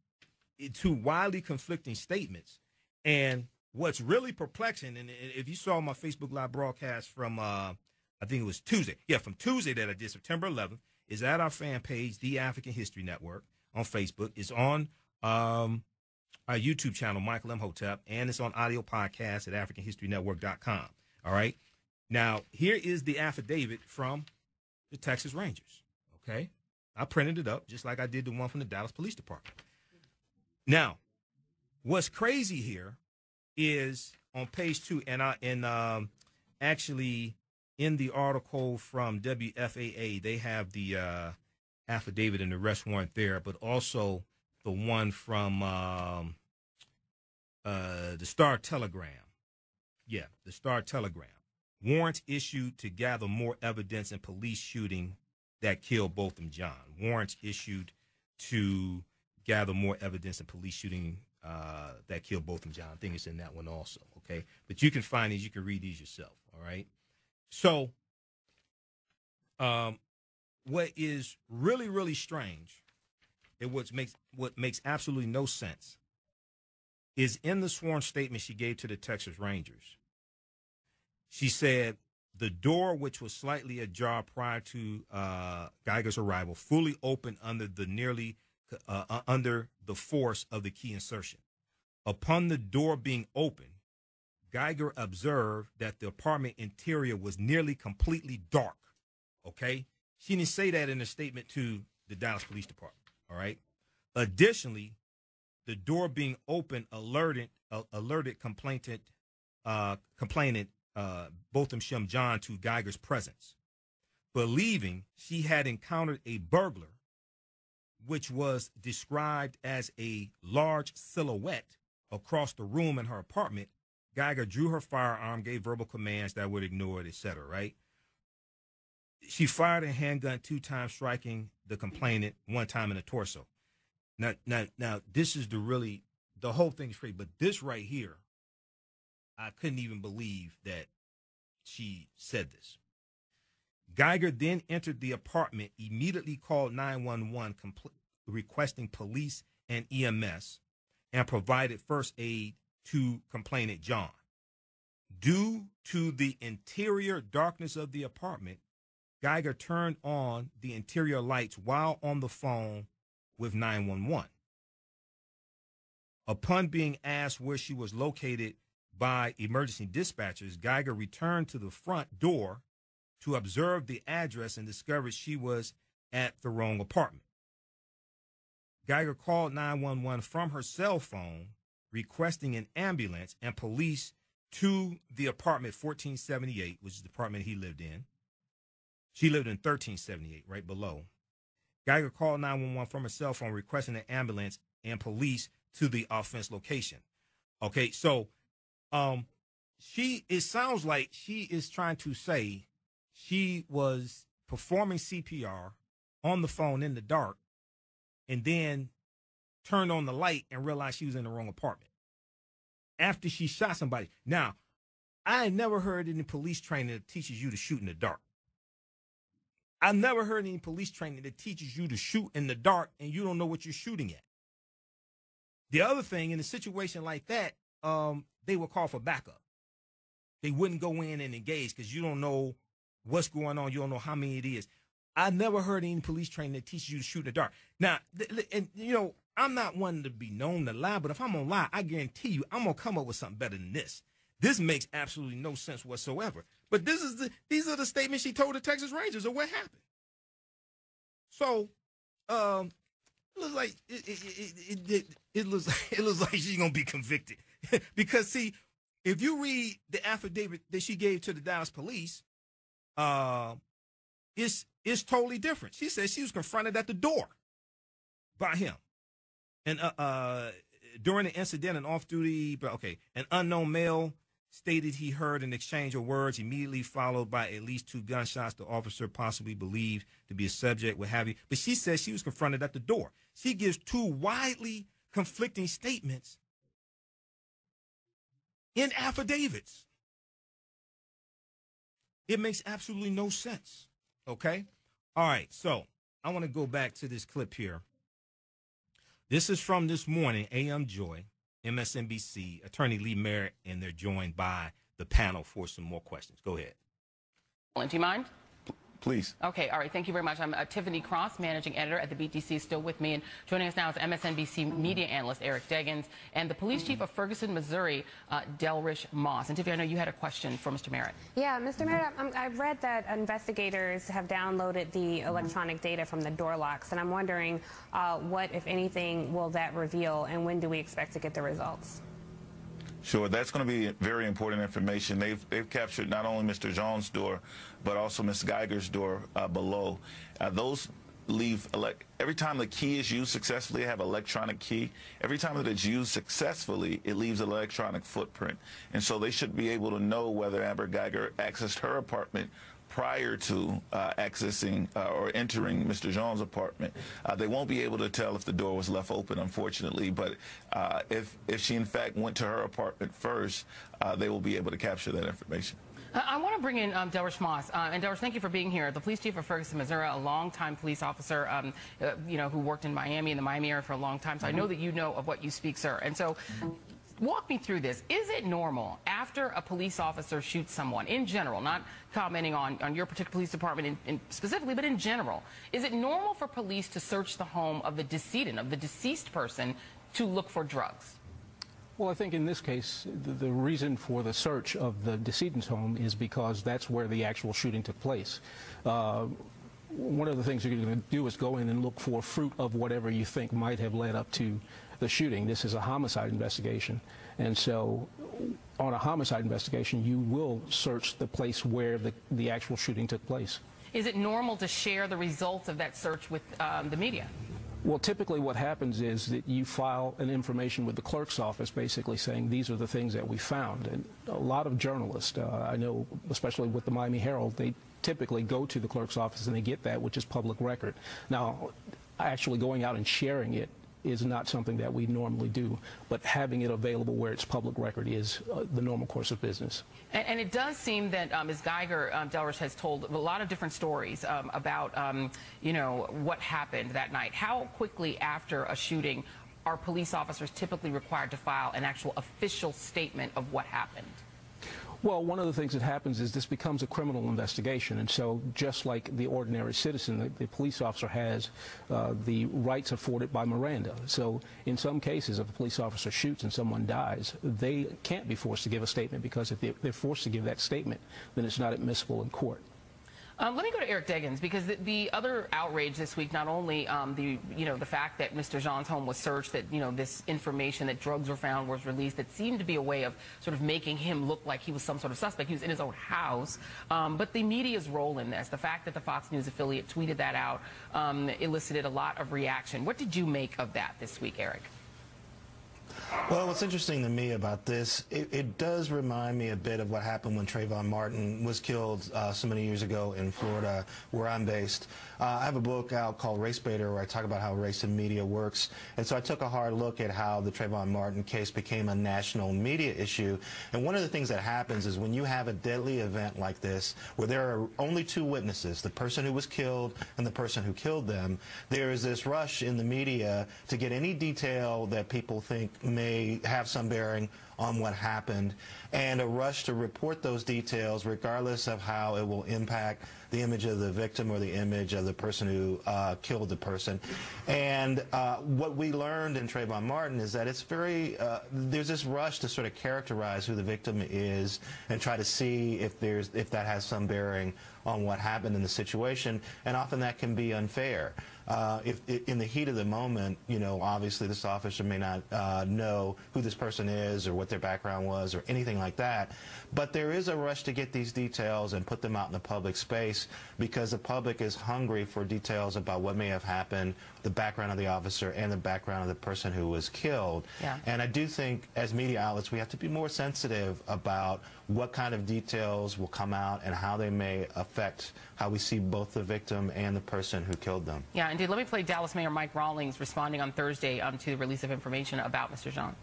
S1: widely conflicting statements, and what's really perplexing, and if you saw my Facebook Live broadcast from, I think it was Tuesday. Yeah, from Tuesday that I did, September 11th, is at our fan page, The African History Network, on Facebook. It's on our YouTube channel, Michael Imhotep, and it's on audio podcast at AfricanHistoryNetwork.com. All right? Now, here is the affidavit from the Texas Rangers, okay? I printed it up just like I did the one from the Dallas Police Department. Now, what's crazy here is on page 2, and actually in the article from WFAA, they have the affidavit and the arrest warrant there, but also the one from the Star Telegram. Yeah, the Star Telegram. Warrants issued to gather more evidence in police shooting that killed Botham John. Warrants issued to gather more evidence in police shooting that killed Botham John. I think it's in that one also, okay? But you can find these. You can read these yourself, all right? So what is really, really strange and what makes absolutely no sense is in the sworn statement she gave to the Texas Rangers. She said the door, which was slightly ajar prior to Guyger's arrival, fully opened under the force of the key insertion. Upon the door being opened, Guyger observed that the apartment interior was nearly completely dark. Okay? She didn't say that in a statement to the Dallas Police Department. All right? Additionally, the door being open alerted complainant Botham Shem John to Guyger's presence, believing she had encountered a burglar, which was described as a large silhouette across the room in her apartment. Guyger drew her firearm, gave verbal commands that were ignored, etc., right? She fired a handgun 2 times, striking the complainant 1 time in the torso. Now, this is the whole thing's crazy, but this right here, I couldn't even believe that she said this. Guyger then entered the apartment, immediately called 911, requesting police and EMS, and provided first aid to complainant John. Due to the interior darkness of the apartment, Guyger turned on the interior lights while on the phone with 911. Upon being asked where she was located by emergency dispatchers, Guyger returned to the front door to observe the address and discovered she was at the wrong apartment. Guyger called 911 from her cell phone, requesting an ambulance and police to the apartment 1478, which is the apartment he lived in. She lived in 1378, right below. Guyger called 911 from her cell phone, requesting an ambulance and police to the offense location. Okay, so it sounds like she is trying to say she was performing CPR on the phone in the dark and then turned on the light and realized she was in the wrong apartment after she shot somebody. Now, I never heard any police training that teaches you to shoot in the dark. I never heard any police training that teaches you to shoot in the dark and you don't know what you're shooting at. The other thing, in a situation like that, they would call for backup. They wouldn't go in and engage because you don't know what's going on. You don't know how many it is. I never heard any police training that teaches you to shoot in the dark. Now, and you know, I'm not one to be known to lie, but if I'm gonna lie, I guarantee you I'm gonna come up with something better than this. This makes absolutely no sense whatsoever. But these are the statements she told the Texas Rangers of what happened. So, it looks like it looks like she's gonna be convicted because see, if you read the affidavit that she gave to the Dallas police, it's totally different. She said she was confronted at the door by him. And during the incident, an unknown male stated he heard an exchange of words immediately followed by at least 2 gunshots. The officer possibly believed to be a subject, what have you. But she says she was confronted at the door. She gives 2 widely conflicting statements in affidavits. It makes absolutely no sense. Okay? All right, so I want to go back to this clip here. This is from this morning, AM Joy, MSNBC, Attorney Lee Merritt, and they're joined by the panel for some more questions. Go ahead.
S4: Do you mind?
S6: Please.
S4: Okay, all right, thank you very much. I'm Tiffany Cross, managing editor at the BTC, still with me. And joining us now is MSNBC media analyst Eric Deggans and the police chief of Ferguson, Missouri, Delrish Moss. And Tiffany, I know you had a question for Mr. Merritt.
S7: Yeah, Mr. Merritt, I've read that investigators have downloaded the electronic data from the door locks, and I'm wondering what, if anything, will that reveal, and when do we expect to get the results?
S6: Sure, that's going to be very important information. They've captured not only Mr. Jones' door, but also Ms. Guyger's door below. Those leave, every time the key is used successfully, I have electronic key. Every time that it's used successfully, it leaves an electronic footprint. And so they should be able to know whether Amber Guyger accessed her apartment prior to accessing or entering Mr. Jones' apartment. They won't be able to tell if the door was left open, unfortunately, but if she in fact went to her apartment first, they will be able to capture that information.
S4: I want to bring in Delrish Moss. And Delrish, thank you for being here. The police chief of Ferguson, Missouri, a longtime police officer, who worked in Miami, in the Miami area for a long time. So I know that you know of what you speak, sir. And so walk me through this. Is it normal after a police officer shoots someone, in general, not commenting on your particular police department specifically, but in general, is it normal for police to search the home of the decedent, of the deceased person, to look for drugs?
S8: Well, I think in this case, the reason for the search of the decedent's home is because that's where the actual shooting took place. One of the things you're going to do is go in and look for fruit of whatever you think might have led up to the shooting. This is a homicide investigation, and so on a homicide investigation, you will search the place where the actual shooting took place.
S4: Is it normal to share the results of that search with the media?
S8: Well, typically what happens is that you file an information with the clerk's office basically saying these are the things that we found. And a lot of journalists, I know, especially with the Miami Herald, they typically go to the clerk's office and they get that, which is public record. Now, actually going out and sharing it is not something that we normally do, but having it available where it's public record is the normal course of business.
S4: And it does seem that Ms. Guyger, Delrish, has told a lot of different stories about, what happened that night. How quickly after a shooting are police officers typically required to file an actual official statement of what happened?
S8: Well, one of the things that happens is this becomes a criminal investigation, and so just like the ordinary citizen, the police officer has the rights afforded by Miranda. So in some cases, if a police officer shoots and someone dies, they can't be forced to give a statement, because if they're forced to give that statement, then it's not admissible in court.
S4: Let me go to Eric Deggans, because the other outrage this week, not only the fact that Mr. Jean's home was searched, that this information that drugs were found was released, that seemed to be a way of sort of making him look like he was some sort of suspect. He was in his own house, but the media's role in this, the fact that the Fox News affiliate tweeted that out, elicited a lot of reaction. What did you make of that this week, Eric?
S9: Well, what's interesting to me about this, it does remind me a bit of what happened when Trayvon Martin was killed so many years ago in Florida, where I'm based. I have a book out called Race Baiter where I talk about how race in media works. And so I took a hard look at how the Trayvon Martin case became a national media issue. And one of the things that happens is when you have a deadly event like this, where there are only two witnesses, the person who was killed and the person who killed them, there is this rush in the media to get any detail that people think may have some bearing on what happened, and a rush to report those details regardless of how it will impact the image of the victim or the image of the person who killed the person. And what we learned in Trayvon Martin is that it's very, there's this rush to sort of characterize who the victim is and try to see if that has some bearing on what happened in the situation, and often that can be unfair. If in the heat of the moment, you know, obviously this officer may not know who this person is or what their background was or anything like that, but there is a rush to get these details and put them out in the public space because the public is hungry for details about what may have happened, the background of the officer and the background of the person who was killed. Yeah. And I do think as media outlets we have to be more sensitive about what kind of details will come out and how they may affect how we see both the victim and the person who killed them.
S4: Yeah, indeed. Let me play Dallas Mayor Mike Rawlings responding on Thursday to the release of information about Mr. Jean.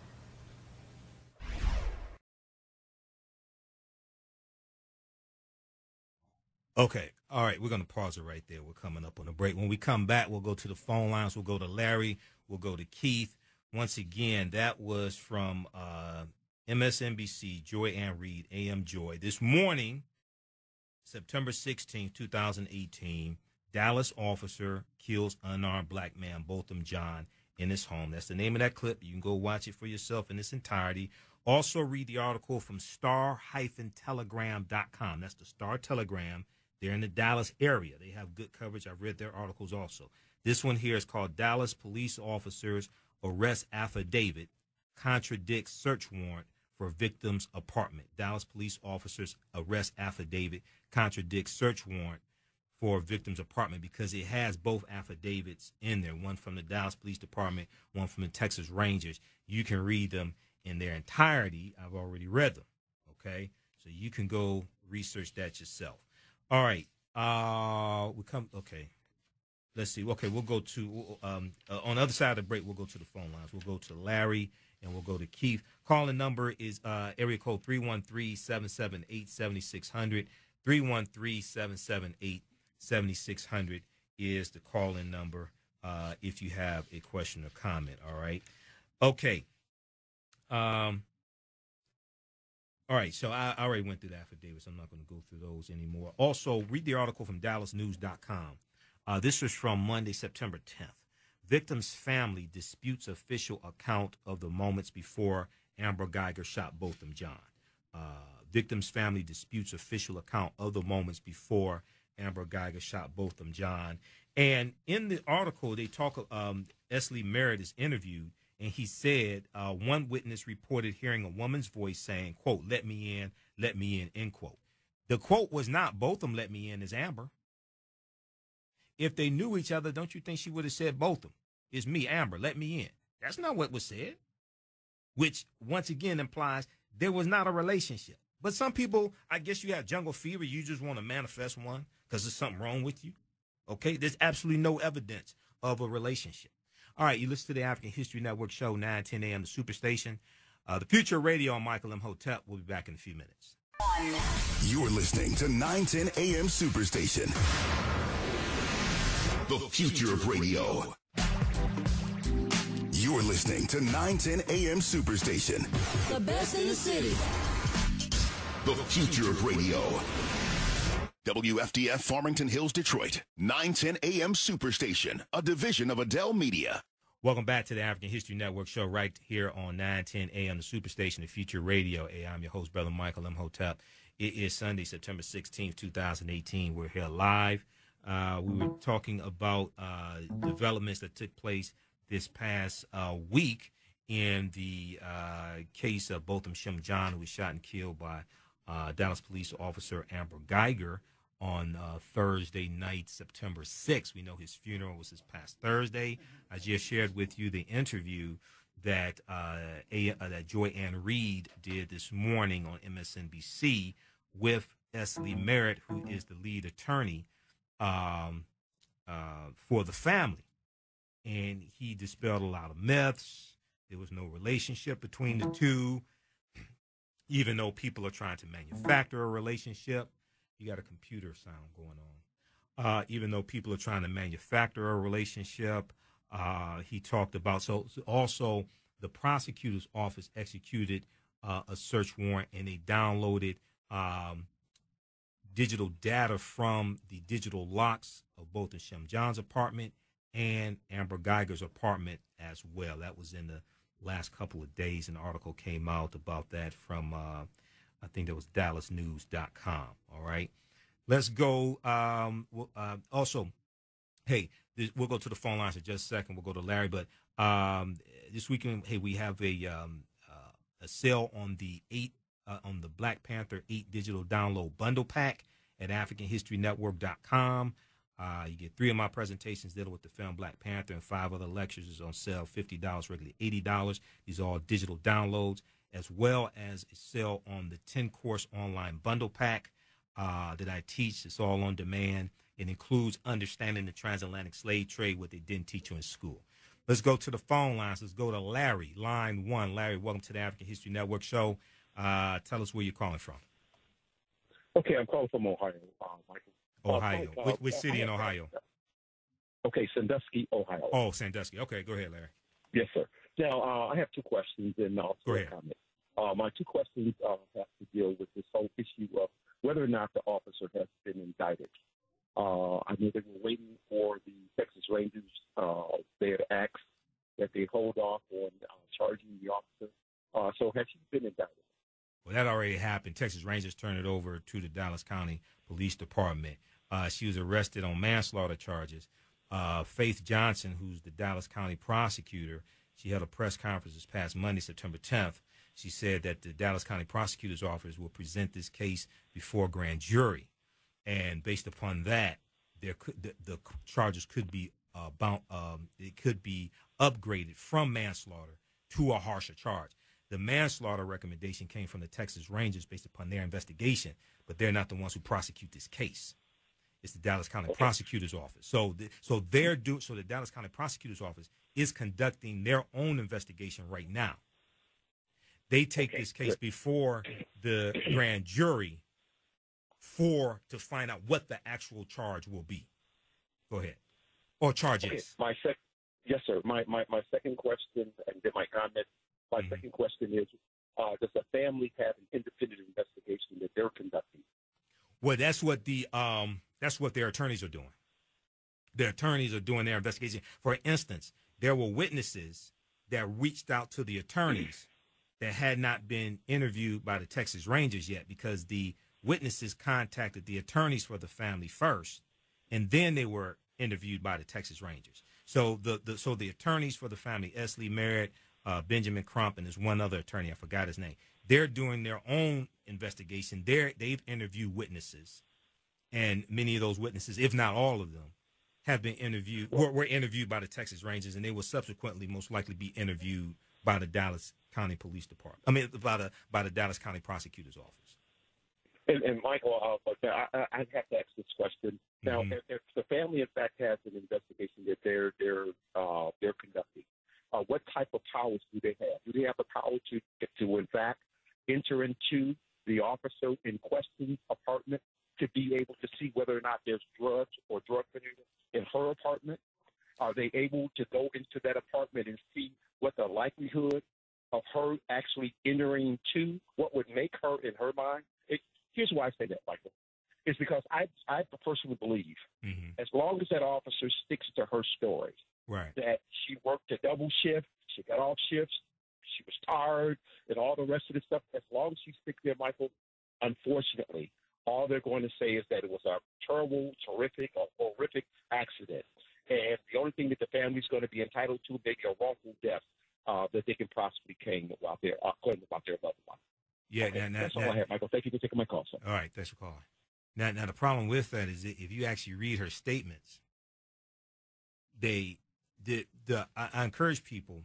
S1: Okay. All right. We're going to pause it right there. We're coming up on a break. When we come back, we'll go to the phone lines. We'll go to Larry. We'll go to Keith. Once again, that was from MSNBC, Joy Ann Reid, AM Joy. This morning, September 16, 2018, Dallas officer kills unarmed black man, Botham John, in his home. That's the name of that clip. You can go watch it for yourself in its entirety. Also read the article from star-telegram.com. That's the Star Telegram. They're in the Dallas area. They have good coverage. I've read their articles also. This one here is called Dallas Police Officers Arrest Affidavit Contradicts Search Warrant for Victim's Apartment. Dallas Police Officers Arrest Affidavit Contradicts Search Warrant for Victim's Apartment, because it has both affidavits in there, one from the Dallas Police Department, one from the Texas Rangers. You can read them in their entirety. I've already read them, okay? So you can go research that yourself. All right. Okay. Let's see. Okay, we'll go to, on the other side of the break, we'll go to the phone lines. We'll go to Larry and we'll go to Keith. Calling number is area code 313-778-7600. 313-778-7600 is the call-in number if you have a question or comment, all right? Okay. All right, so I already went through the affidavits. I'm not going to go through those anymore. Also, read the article from DallasNews.com. This was from Monday, September 10th. Victim's family disputes official account of the moments before Amber Guyger shot Botham John. Victim's family disputes official account of the moments before Amber Guyger shot Botham John. And in the article, they talk, Esley Merritt is interviewed, and he said one witness reported hearing a woman's voice saying, quote, let me in, end quote. The quote was not Botham let me in, as Amber. If they knew each other, don't you think she would have said Botham? It's me, Amber, let me in. That's not what was said, which once again implies there was not a relationship. But some people, I guess you have jungle fever. You just want to manifest one because there's something wrong with you. Okay? There's absolutely no evidence of a relationship. All right, you listen to the African History Network show, 9:10 a.m. the Superstation. The Future Radio on Michael Imhotep. We'll be back in a few minutes.
S10: You're listening to 9:10 a.m. Superstation. The future of radio. You're listening to 9:10 a.m. Superstation.
S11: The best in the city.
S10: The future of radio. WFDF Farmington Hills, Detroit. 9:10 a.m. Superstation, a division of Adele Media.
S1: Welcome back to the African History Network show right here on 9:10 a.m. the Superstation, the Future Radio. Hey, I'm your host, Brother Michael Imhotep. It is Sunday, September 16th, 2018. We're here live. We were talking about developments that took place this past week in the case of Botham John, who was shot and killed by Dallas police officer Amber Guyger on Thursday night, September 6th. We know his funeral was this past Thursday. I just shared with you the interview that that Joy Ann Reid did this morning on MSNBC with Esley Merritt, who is the lead attorney for the family. And he dispelled a lot of myths. There was no relationship between the two, even though people are trying to manufacture a relationship. You got a computer sound going on. Even though people are trying to manufacture a relationship, he talked about, so also the prosecutor's office executed a search warrant, and they downloaded digital data from the digital locks of both the Shem John's apartment and Amber Guyger's apartment as well. That was in the last couple of days. An article came out about that from, I think that was DallasNews.com. All right. Let's go. Also, hey, we'll go to the phone lines in just a second. We'll go to Larry. But this weekend, hey, we have a sale on the Black Panther 8 digital download bundle pack at AfricanHistoryNetwork.com. You get 3 of my presentations dealing with the film Black Panther, and 5 other lectures is on sale, $50, regularly $80. These are all digital downloads, as well as a sale on the 10-course online bundle pack that I teach. It's all on demand. It includes understanding the transatlantic slave trade, what they didn't teach you in school. Let's go to the phone lines. Let's go to Larry, line 1. Larry, welcome to the African History Network show. Tell us where you're calling from.
S12: Okay, I'm calling from Ohio, Michael.
S1: Ohio. Which city in Ohio?
S12: Okay, Sandusky, Ohio.
S1: Oh, Sandusky. Okay, go ahead, Larry.
S12: Yes, sir. Now, I have 2 questions and also a comment. My 2 questions have to deal with this whole issue of whether or not the officer has been indicted. I know they were waiting for the Texas Rangers. They had asked that they hold off on charging the officer. So has she been indicted?
S1: Well, that already happened. Texas Rangers turned it over to the Dallas County Police Department. She was arrested on manslaughter charges. Faith Johnson, who's the Dallas County prosecutor, she held a press conference this past Monday, September 10th. She said that the Dallas County prosecutor's office will present this case before a grand jury. And based upon that, the charges could be it could be upgraded from manslaughter to a harsher charge. The manslaughter recommendation came from the Texas Rangers based upon their investigation, but they're not the ones who prosecute this case. It's the Dallas County Prosecutor's Office. So the Dallas County Prosecutor's Office is conducting their own investigation right now. They take this case before the grand jury to find out what the actual charge will be. Go ahead. Or charges.
S12: Yes, sir. My second question, and then my comment. My second question is, does the family have an independent investigation that they're conducting?
S1: Well, that's what their attorneys are doing. Their attorneys are doing their investigation. For instance, there were witnesses that reached out to the attorneys that had not been interviewed by the Texas Rangers yet, because the witnesses contacted the attorneys for the family first, and then they were interviewed by the Texas Rangers. So the attorneys for the family, Esley Merritt, Benjamin Crump, and there's one other attorney, I forgot his name. They're doing their own investigation. They've interviewed witnesses, and many of those witnesses, if not all of them, have been interviewed, were interviewed by the Texas Rangers, and they will subsequently most likely be interviewed by the Dallas County Police Department. I mean, by the Dallas County Prosecutor's Office.
S12: And Michael, I have to ask this question. Now, if the family, in fact, has an investigation that they're conducting, what type of powers do they have? Do they have the power to in fact, enter into the officer in question's apartment to be able to see whether or not there's drugs or drug paraphernalia in her apartment? Are they able to go into that apartment and see what the likelihood of her actually entering to what would make her, in her mind? Here's why I say that, Michael. It's because I personally believe, as long as that officer sticks to her story, that she worked a double shift, she got off shifts, she was tired, and all the rest of the stuff, as long as she sticks there, Michael, unfortunately, all they're going to say is that it was a terrible, terrific, or horrific accident. And the only thing that the family's going to be entitled to, maybe a wrongful death that they can possibly claim about their loved one.
S1: Yeah,
S12: okay, that's all I have, Michael. Thank you for taking my call, sir.
S1: All right, thanks for calling. Now the problem with that is that if you actually read her statements, I encourage people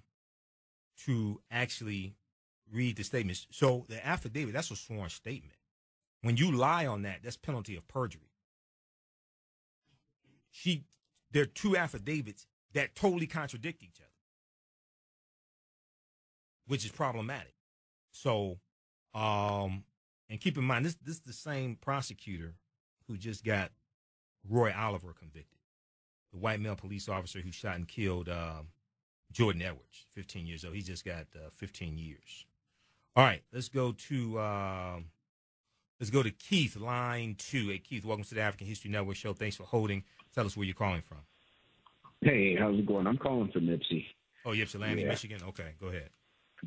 S1: to actually read the statements. So the affidavit, that's a sworn statement. When you lie on that, that's penalty of perjury. There are two affidavits that totally contradict each other, which is problematic. So, and keep in mind, this is the same prosecutor who just got Roy Oliver convicted, the white male police officer who shot and killed Jordan Edwards, 15 years old. He just got 15 years. All right, let's go to Keith, line 2. Hey, Keith, welcome to the African History Network show. Thanks for holding. Tell us where you're calling from.
S13: Hey, how's it going? I'm calling from Nipsey.
S1: Oh, Ypsilanti, Michigan? Okay, go ahead.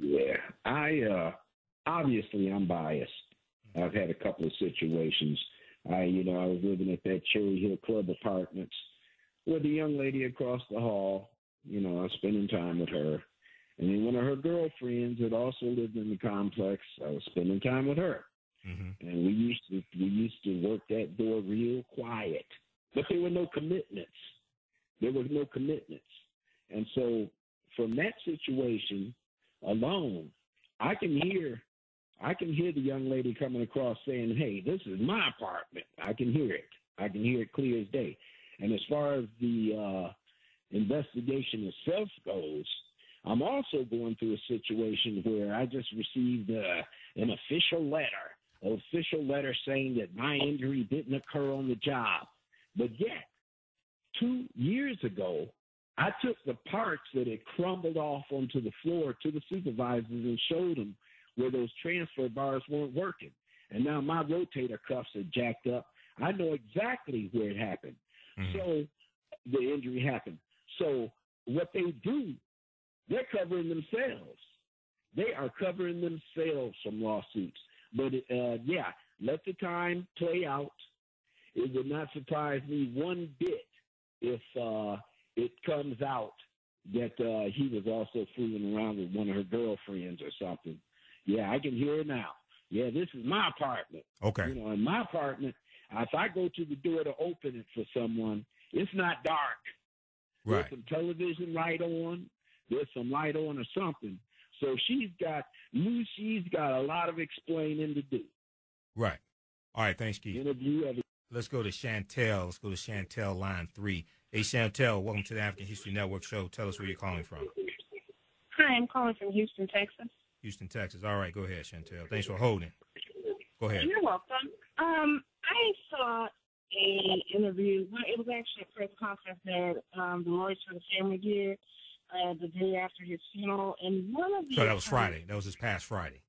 S13: Yeah, obviously I'm biased. I've had a couple of situations. I was living at that Cherry Hill Club Apartments with a young lady across the hall. I was spending time with her. And then one of her girlfriends that also lived in the complex, I was spending time with her. Mm-hmm. And we used to work that door real quiet. But there were no commitments. And so from that situation alone, I can hear the young lady coming across saying, hey, this is my apartment. I can hear it clear as day. And as far as the investigation itself goes, I'm also going through a situation where I just received an official letter saying that my injury didn't occur on the job. But yet, 2 years ago, I took the parts that had crumbled off onto the floor to the supervisors and showed them where those transfer bars weren't working. And now my rotator cuffs are jacked up. I know exactly where it happened. Mm-hmm. So the injury happened. So what they do, they're covering themselves. They are covering themselves from lawsuits. But, let the time play out. It would not surprise me one bit if it comes out that he was also fooling around with one of her girlfriends or something. Yeah, I can hear it now. Yeah, this is my apartment.
S1: Okay.
S13: In my apartment, if I go to the door to open it for someone, it's not dark.
S1: Right.
S13: There's some television light on. There's some light on or something. So she's got a lot of explaining to do.
S1: Right. All right. Thanks, Keith. Let's go to Chantel, line 3. Hey, Chantel, welcome to the African History Network show. Tell us where you're calling from.
S14: Hi, I'm calling from Houston, Texas.
S1: Houston, Texas. All right. Go ahead, Chantel. Thanks for holding. Go ahead.
S14: You're welcome. I saw an interview. Well, it was actually a press conference that the lawyers for the family did the day after his funeral, and one of the
S1: that was Friday. That was this past Friday.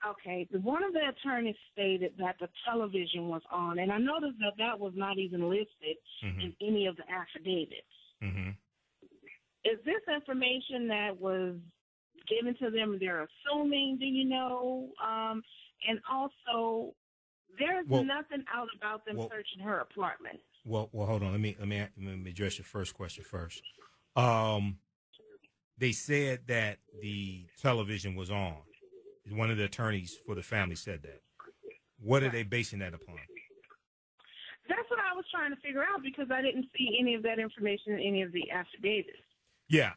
S14: Okay. One of the attorneys stated that the television was on, and I noticed that was not even listed in any of the affidavits.
S1: Mm-hmm.
S14: Is this information that was given to them? They're assuming. Do you know? And also, there's nothing out about them searching her apartment.
S1: Well, hold on. Let me address your first question first. They said that the television was on. One of the attorneys for the family said that. What are they basing that upon?
S14: That's what I was trying to figure out because I didn't see any of that information in any of the affidavits.
S1: Yeah,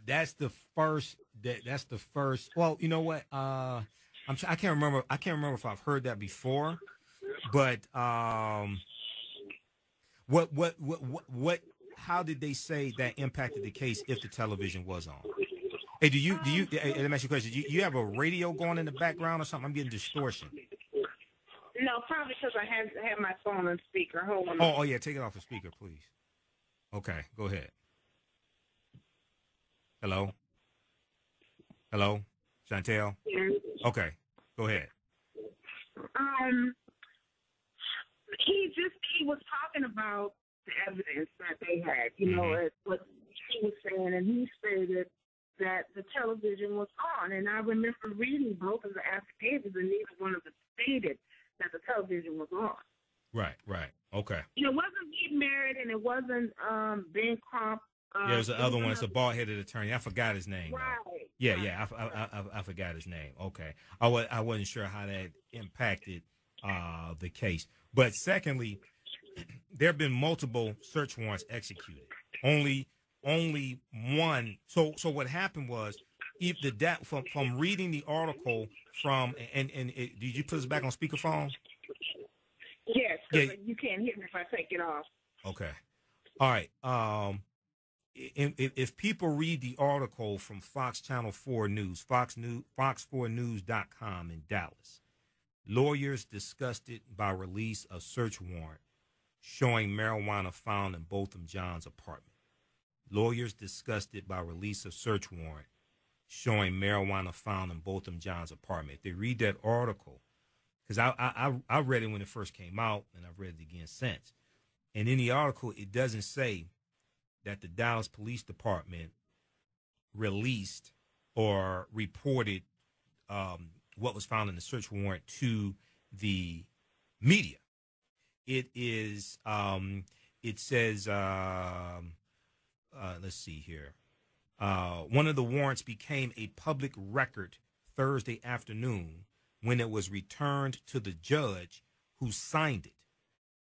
S1: that's the first. That's the first. Well, you know what? I can't remember. I can't remember if I've heard that before. But what? How did they say that impacted the case if the television was on? Hey, hey, let me ask you a question. You have a radio going in the background or something? I'm getting distortion.
S14: No, probably because I have my phone on speaker. Hold on.
S1: Oh, yeah, take it off the speaker, please. Okay, go ahead. Hello? Chantel?
S14: Yeah.
S1: Okay, go ahead.
S14: He was talking about the evidence that they had, what he was saying, and he stated that the television was on. And I remember reading both of the affidavits, and neither one of them stated that the television was on.
S1: Right. Okay.
S14: It wasn't Pete Merritt, and it wasn't Ben Crump.
S1: Yeah, there's the other one. It's a bald-headed attorney. I forgot his name.
S14: Right.
S1: Yeah. I forgot his name. Okay. I wasn't sure how that impacted the case. But secondly, there have been multiple search warrants executed. Only one. So what happened was if from reading the article did you put us back on speakerphone?
S14: Yes,
S1: Yeah.
S14: you can't hear me if I take it off.
S1: Okay. All right. If people read the article from Fox Channel 4 News, fox4news.com in Dallas, lawyers disgusted by release of search warrant showing marijuana found in Botham John's apartment. Lawyers disgusted by release of search warrant showing marijuana found in Botham John's apartment. If they read that article, because I read it when it first came out, and I've read it again since. And in the article, it doesn't say that the Dallas Police Department released or reported what was found in the search warrant to the media. It is, it says, let's see here. One of the warrants became a public record Thursday afternoon when it was returned to the judge who signed it.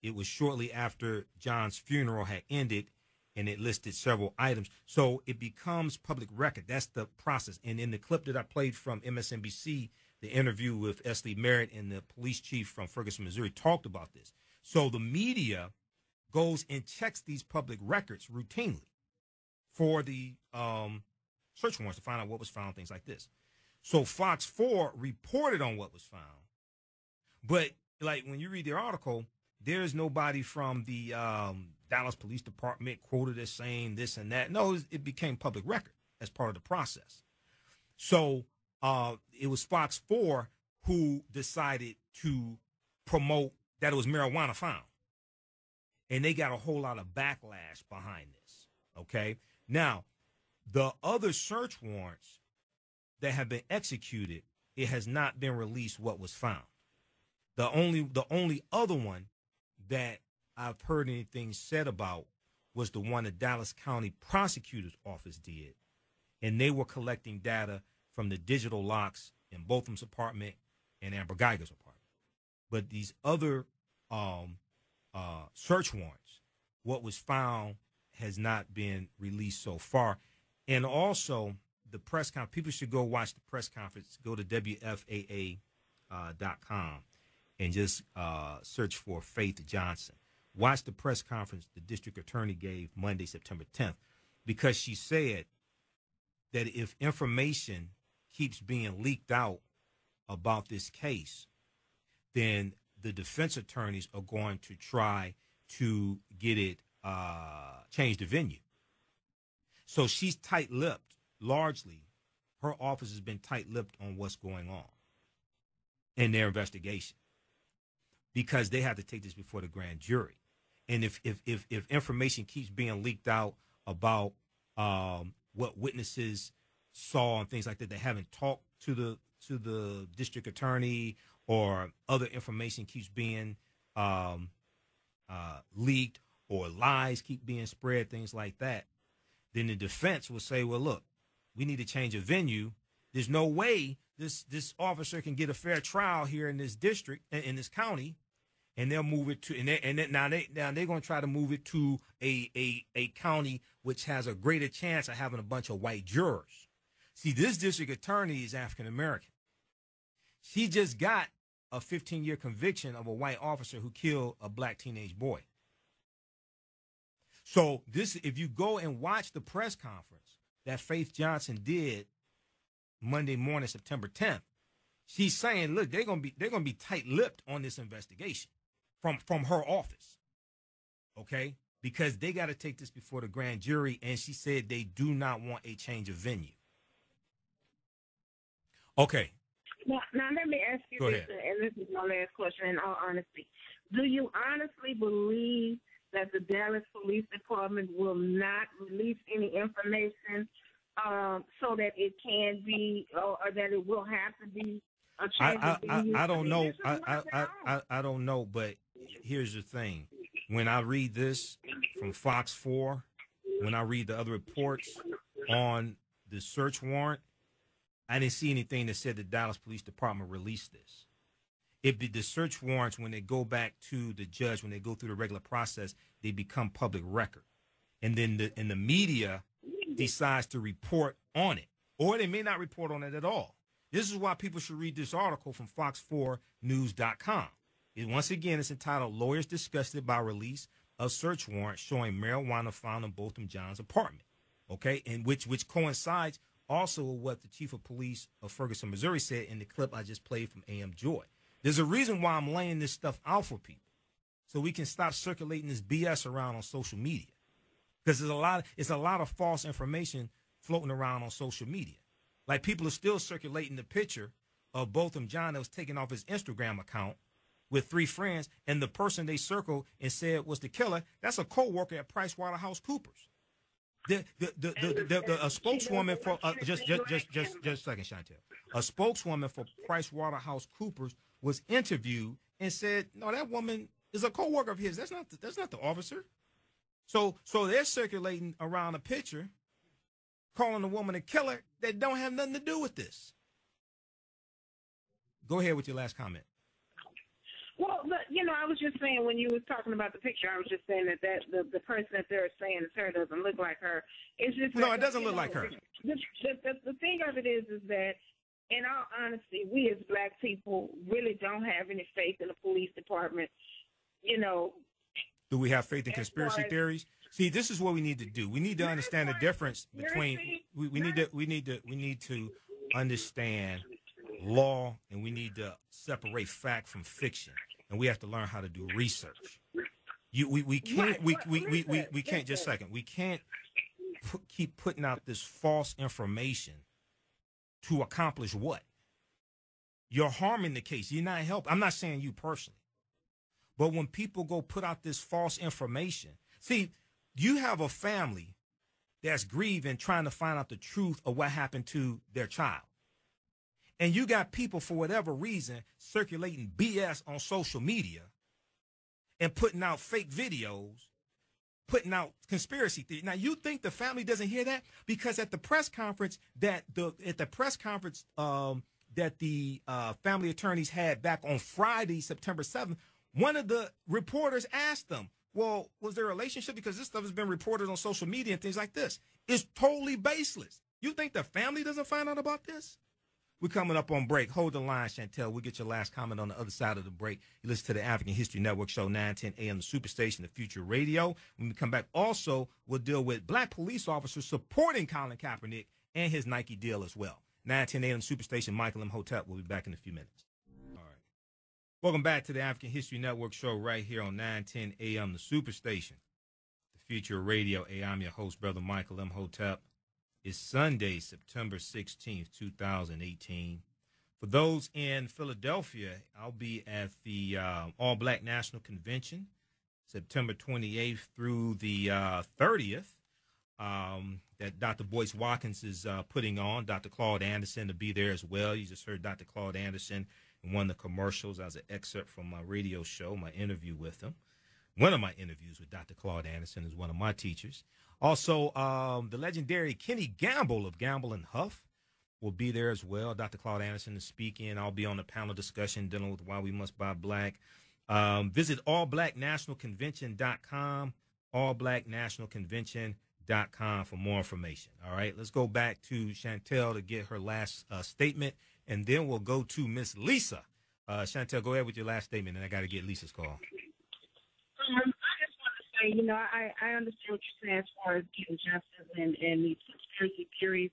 S1: It was shortly after John's funeral had ended, and it listed several items. So it becomes public record. That's the process. And in the clip that I played from MSNBC, the interview with Esley Merritt and the police chief from Ferguson, Missouri, talked about this. So the media goes and checks these public records routinely for the search warrants to find out what was found, things like this. So Fox 4 reported on what was found. But, like, when you read the article, there's nobody from the Dallas Police Department quoted as saying this and that. No, it became public record as part of the process. So it was Fox 4 who decided to promote that it was marijuana found. And they got a whole lot of backlash behind this, okay? Now, the other search warrants that have been executed, it has not been released what was found. The only other one that I've heard anything said about was the one the Dallas County Prosecutor's Office did, and they were collecting data from the digital locks in Botham's apartment and Amber Guyger's apartment. But these other search warrants, what was found has not been released so far. And also, the press conference, people should go watch the press conference. Go to WFAA.com and just search for Faith Johnson. Watch the press conference the district attorney gave Monday, September 10th, because she said that if information keeps being leaked out about this case, then the defense attorneys are going to try to get it change the venue. So she's tight-lipped. Largely, her office has been tight-lipped on what's going on in their investigation because they have to take this before the grand jury. And if information keeps being leaked out about what witnesses saw and things like that, they haven't talked to the district attorney, or other information keeps being leaked, or lies keep being spread, things like that, then the defense will say, well, look, we need to change a venue. There's no way this officer can get a fair trial here in this district, in this county, and they'll move it to now they're going to try to move it to a county which has a greater chance of having a bunch of white jurors. See, this district attorney is African American. She just got a 15-year conviction of a white officer who killed a black teenage boy. So if you go and watch the press conference that Faith Johnson did Monday morning, September 10th, she's saying, look, they're gonna be tight-lipped on this investigation from her office, okay? Because they got to take this before the grand jury, and she said they do not want a change of venue. Okay.
S14: Now let me ask you this, and this is my last question in all honesty. Do you honestly believe that the Dallas Police Department will not release any information so that it can be, or that it will have to be a change of venue?
S1: I don't know. I don't know, but here's the thing. When I read this from Fox 4, when I read the other reports on the search warrant, I didn't see anything that said the Dallas Police Department released this. The search warrants, when they go back to the judge, when they go through the regular process, they become public record. And then the media decides to report on it or they may not report on it at all. This is why people should read this article from Fox4News.com. Once again, it's entitled "Lawyers Disgusted by Release of Search Warrant Showing Marijuana Found in Botham Jean's Apartment." Okay, and which coincides also with what the chief of police of Ferguson, Missouri said in the clip I just played from AM Joy. There's a reason why I'm laying this stuff out for people, so we can stop circulating this BS around on social media, because it's a lot of false information floating around on social media. Like, people are still circulating the picture of Botham Jean that was taken off his Instagram account with 3 friends, and the person they circled and said was the killer, that's a co-worker at PricewaterhouseCoopers. A spokeswoman for just a second, Chantel. A spokeswoman for PricewaterhouseCoopers was interviewed and said, "No, that woman is a co-worker of his. That's not the officer." So they're circulating around a picture, calling the woman a killer that don't have nothing to do with this. Go ahead with your last comment.
S14: Well, I was just saying, when you was talking about the picture, I was just saying that the person that they're saying is her doesn't look like her. It's just
S1: no, it doesn't look like her.
S14: The thing of it is that, in all honesty, we as black people really don't have any faith in the police department.
S1: Do we have faith in conspiracy theories? See, this is what we need to do. We need to understand the difference between we need to understand law, and we need to separate fact from fiction, and we have to learn how to do research. We can't just a second. We can't keep putting out this false information to accomplish what? You're harming the case. You're not helping. I'm not saying you personally, but when people go put out this false information, see, you have a family that's grieving, trying to find out the truth of what happened to their child. And you got people, for whatever reason, circulating BS on social media and putting out fake videos, putting out conspiracy theories. Now, you think the family doesn't hear that? Because at the press conference that the family attorneys had back on Friday, September 7th, one of the reporters asked them, "Well, was there a relationship?" Because this stuff has been reported on social media and things like this. It's totally baseless. You think the family doesn't find out about this? We're coming up on break. Hold the line, Chantel. We'll get your last comment on the other side of the break. You listen to the African History Network show, 910 AM, the Superstation, the Future Radio. When we come back, also, we'll deal with black police officers supporting Colin Kaepernick and his Nike deal as well. 910 AM, Superstation, Michael Imhotep. We'll be back in a few minutes. All right. Welcome back to the African History Network show right here on 910 AM, the Superstation, the Future Radio. Hey, I'm your host, Brother Michael Imhotep. It's Sunday, September 16th, 2018. For those in Philadelphia, I'll be at the All Black National Convention, September 28th through the 30th, that Dr. Boyce Watkins is putting on. Dr. Claude Anderson will be there as well. You just heard Dr. Claude Anderson in one of the commercials as an excerpt from my radio show, my interview with him. One of my interviews with Dr. Claude Anderson is one of my teachers. Also, the legendary Kenny Gamble of Gamble and Huff will be there as well. Dr. Claude Anderson is speaking. I'll be on the panel discussion dealing with why we must buy black. Visit allblacknationalconvention.com, allblacknationalconvention.com for more information. All right, let's go back to Chantel to get her last statement, and then we'll go to Miss Lisa. Chantel, go ahead with your last statement, and I got to get Lisa's call.
S14: I understand what you're saying as far as getting justice and these conspiracy theories.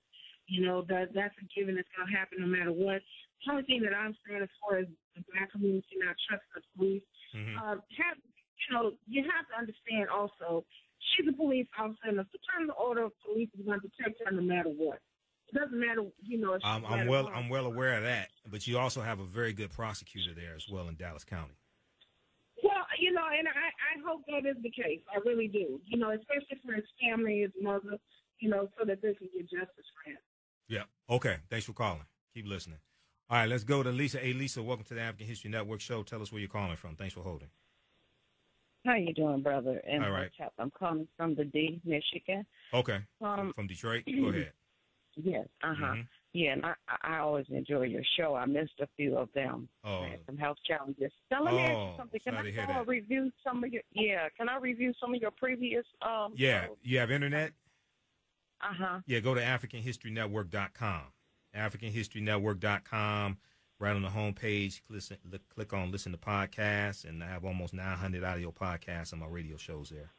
S14: That's a given. It's going to happen no matter what. The only thing that I'm saying as far as the black community not trusting the police, you have to understand also, she's a police officer, and the Fraternal Order of Police is going to protect her no matter what. It doesn't matter,
S1: I'm well aware of that, but you also have a very good prosecutor there as well in Dallas County.
S14: Well, and I hope that is the case. I really do. Especially for his family, his mother, so that they can get justice for him.
S1: Yeah. Okay. Thanks for calling. Keep listening. All right, let's go to Lisa. Hey, Lisa, welcome to the African History Network show. Tell us where you're calling from. Thanks for holding.
S15: How you doing, brother? And
S1: all right.
S15: I'm calling from the D, Michigan.
S1: Okay. From Detroit? Go ahead.
S15: Yes. Yeah, and I always enjoy your show. I missed a few of them.
S1: Oh.
S15: I had some health challenges. So let me ask you something. Can I review some of your? Yeah. Can I review some of your previous?
S1: Yeah. You have internet? Yeah, go to AfricanHistoryNetwork.com. AfricanHistoryNetwork.com. Right on the homepage, click on listen to podcasts, and I have almost 900 audio podcasts on my radio shows there.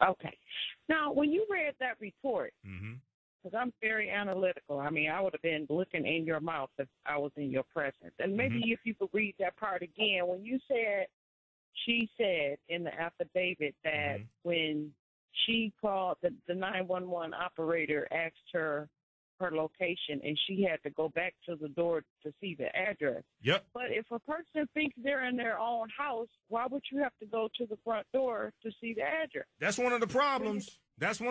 S15: Okay. Now, when you read that report, because I'm very analytical, I mean, I would have been looking in your mouth if I was in your presence. And maybe if you could read that part again, when you said, she said in the affidavit that when she called, the 911 operator asked her location, and she had to go back to the door to see the address.
S1: Yep.
S15: But if a person thinks they're in their own house, why would you have to go to the front door to see the address?
S1: That's one of the problems. This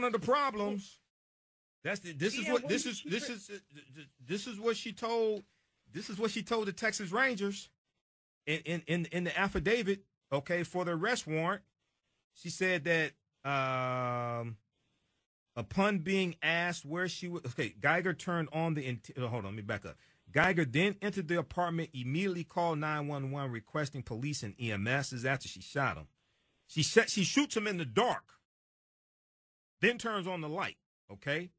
S1: is what she told the Texas Rangers in the affidavit, okay, for the arrest warrant. She said that upon being asked where she was, Guyger turned on hold on, let me back up. Guyger then entered the apartment, immediately called 911 requesting police and EMS. This is after she shot him. She shoots him in the dark, then turns on the light, okay?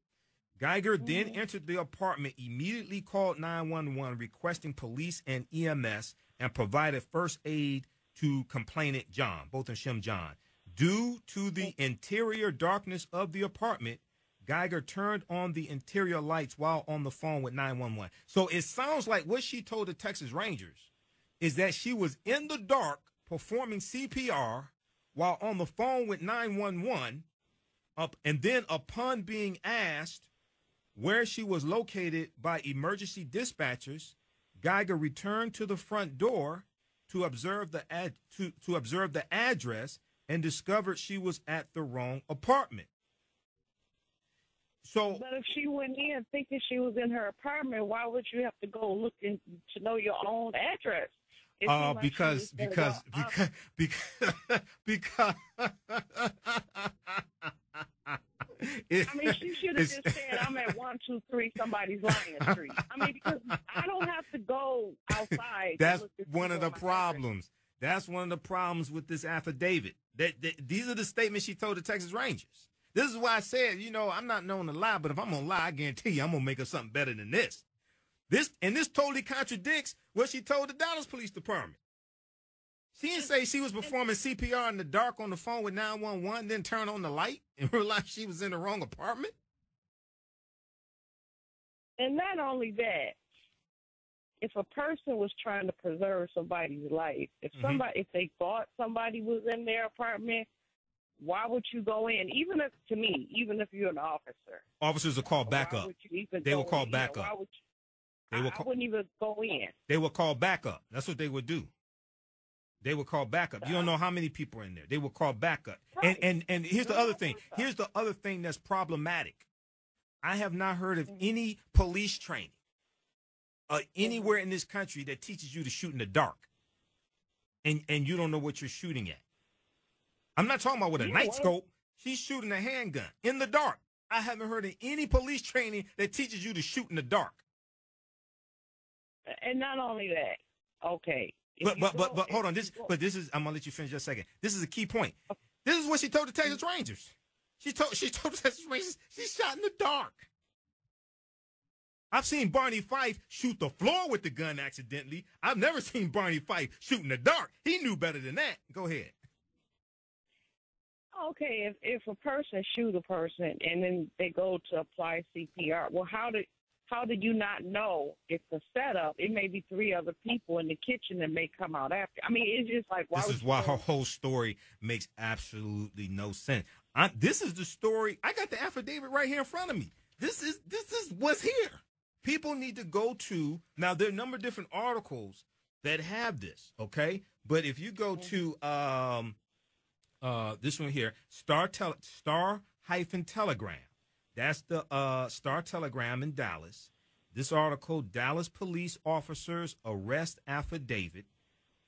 S1: Guyger then entered the apartment, immediately called 911 requesting police and EMS, and provided first aid to complainant John, Botham John. Due to the interior darkness of the apartment, Guyger turned on the interior lights while on the phone with 911. So it sounds like what she told the Texas Rangers is that she was in the dark performing CPR while on the phone with 911, and then upon being asked where she was located by emergency dispatchers, Guyger returned to the front door to observe the address and discovered she was at the wrong apartment. So,
S15: but if she went in thinking she was in her apartment, why would you have to go looking to know your own address?
S1: Because
S15: I mean, she should have just said, I'm at 123 somebody's Lion Street. I mean, because I don't have to go outside.
S1: That's one of the problems. That's one of the problems with this affidavit. These are the statements she told the Texas Rangers. This is why I said, I'm not known to lie, but if I'm going to lie, I guarantee you I'm going to make up something better than this. This totally contradicts what she told the Dallas Police Department. She didn't say she was performing CPR in the dark on the phone with 911, then turn on the light and realize she was in the wrong apartment.
S15: And not only that, if a person was trying to preserve somebody's life, if they thought somebody was in their apartment, why would you go in? Even if you're an officer.
S1: Officers will call backup. They will call backup.
S15: I wouldn't even go in.
S1: They will call backup. That's what they would do. They would call backup. You don't know how many people are in there. They will call backup. Right. And here's the other thing. Here's the other thing that's problematic. I have not heard of any police training anywhere in this country that teaches you to shoot in the dark. And you don't know what you're shooting at. I'm not talking about with a night scope. She's shooting a handgun in the dark. I haven't heard of any police training that teaches you to shoot in the dark.
S15: And not only that, okay.
S1: But hold on. I'm gonna let you finish just a second. This is a key point. This is what she told the Texas Rangers. She told the Texas Rangers she shot in the dark. I've seen Barney Fife shoot the floor with the gun accidentally. I've never seen Barney Fife shoot in the dark. He knew better than that. Go ahead.
S15: Okay, if a person shoot a person and then they go to apply CPR, well, how did you not know it's a setup? It may be 3 other people in the kitchen that may come out after. I mean, it's just like,
S1: this is why her whole story makes absolutely no sense. This is the story. I got the affidavit right here in front of me. This is what's here. People need to go to, now there are a number of different articles that have this, okay? But if you go to this one here, Star-Telegram. That's the Star Telegram in Dallas. This article, Dallas police officers arrest affidavit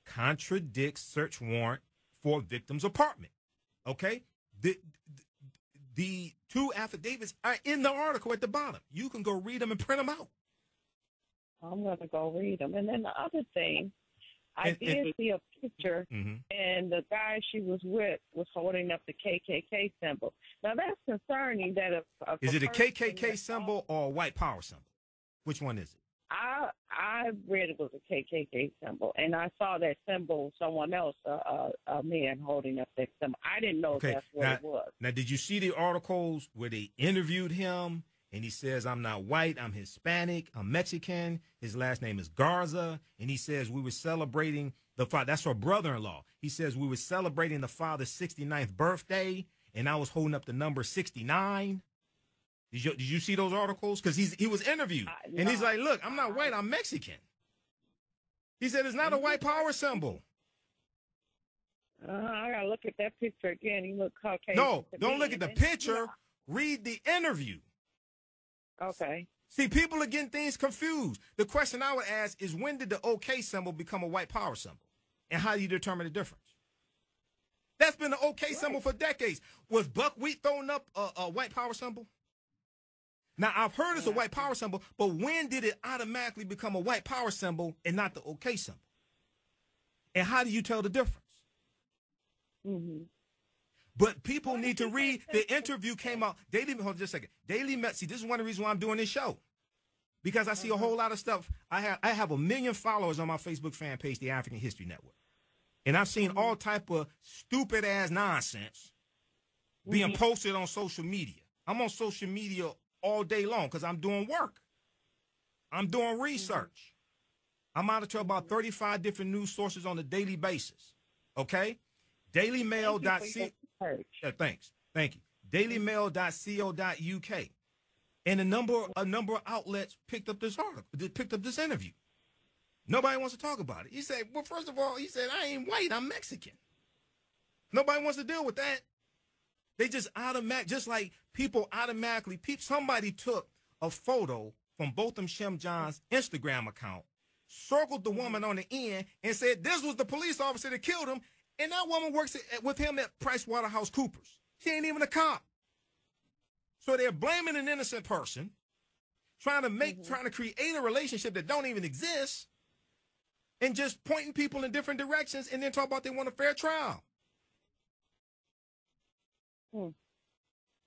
S1: contradicts search warrant for victim's apartment. Okay? The 2 affidavits are in the article at the bottom. You can go read them and print them out.
S15: I'm going to go read them. And then the other thing, I did see a picture, and the guy she was with was holding up the KKK symbol. Now, that's concerning that
S1: is it a KKK symbol or a white power symbol? Which one is it?
S15: I read it was a KKK symbol, and I saw that symbol, someone else, a man holding up that symbol. I didn't know that's what it was.
S1: Now, did you see the articles where they interviewed him, and he says, I'm not white, I'm Hispanic, I'm Mexican, his last name is Garza, and he says we were celebrating the father, that's her brother-in-law. He says we were celebrating the father's 69th birthday, and I was holding up the number 69. Did you see those articles? Because he was interviewed, and he's like, look, I'm not white, I'm Mexican. He said it's not a white power symbol.
S15: I got to look at that picture again. He looked Caucasian.
S1: No, don't look at the picture. Read the interview.
S15: Okay.
S1: See, people are getting things confused. The question I would ask is, when did the OK symbol become a white power symbol? And how do you determine the difference? That's been the OK symbol for decades. Was buckwheat throwing up a white power symbol? Now, I've heard it's a white power symbol, but when did it automatically become a white power symbol and not the OK symbol? And how do you tell the difference? But people need to read. The interview came out. Hold on just a second. Daily Met. See, this is one of the reasons why I'm doing this show. Because I see a whole lot of stuff. I have 1 million followers on my Facebook fan page, the African History Network. And I've seen all type of stupid-ass nonsense being posted on social media. I'm on social media all day long because I'm doing work. I'm doing research. I'm monitoring about 35 different news sources on a daily basis. Okay? DailyMail.co. Thanks. Thank you. DailyMail.co.uk. And a number of outlets picked up this article, picked up this interview. Nobody wants to talk about it. He said, well, first of all, he said, I ain't white, I'm Mexican. Nobody wants to deal with that. They just just like people automatically, somebody took a photo from Botham John's Instagram account, circled the woman on the end, and said this was the police officer that killed him, and that woman works with him at PricewaterhouseCoopers. She ain't even a cop. So they're blaming an innocent person, trying to create a relationship that don't even exist, and just pointing people in different directions, and then talk about they want a fair trial.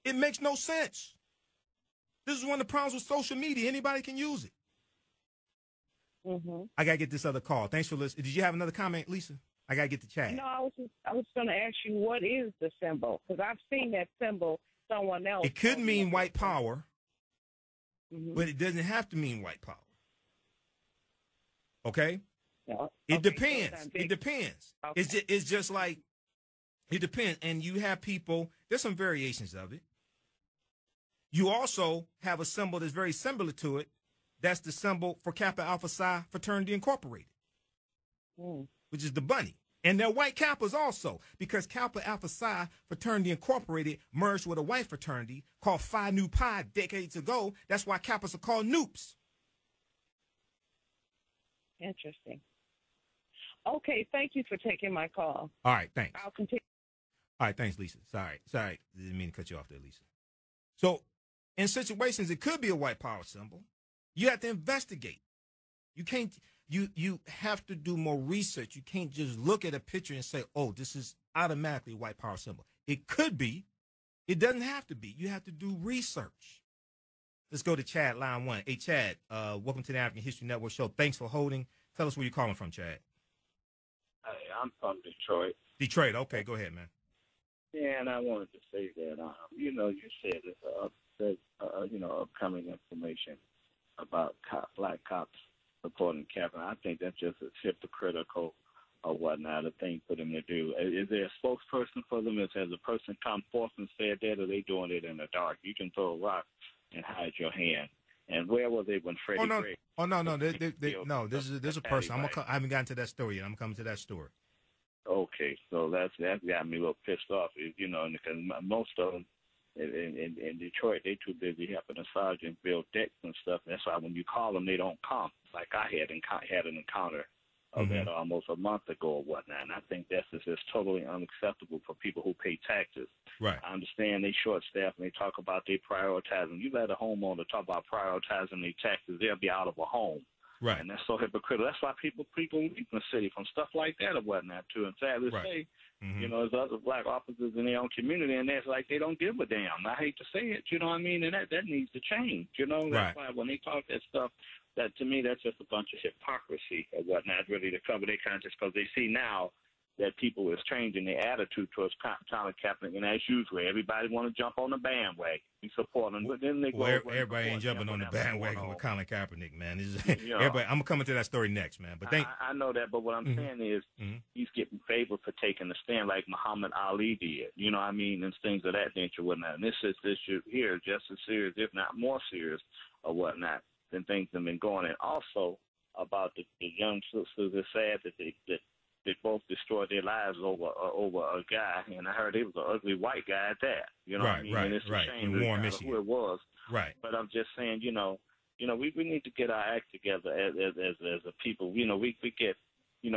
S1: It makes no sense. This is one of the problems with social media. Anybody can use it. I got to get this other call. Thanks for listening. Did you have another comment, Lisa? I got to get the chat.
S15: No, I was going to ask you, what is the symbol? Because I've seen that symbol someone else.
S1: It could mean white power, but it doesn't have to mean white power. Okay? No. It depends. It depends. Okay. It's just like, it depends. And you have people, there's some variations of it. You also have a symbol that's very similar to it. That's the symbol for Kappa Alpha Psi Fraternity Incorporated, which is the bunny. And they're white Kappas also, because Kappa Alpha Psi Fraternity Incorporated merged with a white fraternity called Phi Nu Pi decades ago. That's why Kappas are called Noops.
S15: Interesting. Okay, thank you for taking my call.
S1: All right, thanks.
S15: I'll continue.
S1: All right, thanks, Lisa. Sorry. Didn't mean to cut you off there, Lisa. So, in situations, it could be a white power symbol. You have to investigate. You can't. You have to do more research. You can't just look at a picture and say, "Oh, this is automatically a white power symbol." It could be. It doesn't have to be. You have to do research. Let's go to Chad, line 1. Hey, Chad. Welcome to the African History Network show. Thanks for holding. Tell us where you're calling from, Chad.
S16: Hey, I'm from Detroit.
S1: Detroit. Okay, go ahead, man.
S16: Yeah, and I wanted to say that, you said there's upcoming information about black cops supporting Kavanaugh. I think that's just as hypocritical or whatnot, a thing for them to do. Is there a spokesperson for them? Has a person come forth and said that, or are they doing it in the dark? You can throw a rock and hide your hand. And where were they when Freddie Gray?
S1: No. This is a person. I haven't gotten to that story yet. I'm coming to that story.
S16: Okay, so that got me a little pissed off, because most of them in Detroit, they too busy helping the sergeant build decks and stuff. And that's why when you call them, they don't come. Like I had an encounter of that almost a month ago or whatnot. And I think that's just totally unacceptable for people who pay taxes.
S1: Right.
S16: I understand they short-staffed and they talk about they prioritizing. You let a homeowner talk about prioritizing their taxes, they'll be out of a home.
S1: Right.
S16: And that's so hypocritical. That's why people leave the city from stuff like that or whatnot, too. And sadly to say, you know, there's other black officers in their own community, and that's like they don't give a damn. I hate to say it, you know what I mean? And that needs to change, you know? That's why when they talk that stuff, that to me, that's just a bunch of hypocrisy or whatnot, really, to cover their conscience, because they see now that people is changing their attitude towards Colin Kaepernick, and as usual, everybody want to jump on the bandwagon. We support them, but then they go.
S1: Everybody ain't jumping on the bandwagon with Colin Kaepernick, man. Everybody, I'm coming to that story next, man. But
S16: I know that, but what I'm saying is he's getting favored for taking a stand like Muhammad Ali did. You know what I mean, and things of that nature, whatnot. And this issue here is just as serious, if not more serious, or whatnot, than things that have been going. And also about the young sisters, it's sad that they both destroyed their lives over a guy, and I heard it was an ugly white guy at that. You know what I mean? And it's a shame who it was.
S1: Right.
S16: But I'm just saying, we need to get our act together as a people. You know, we get,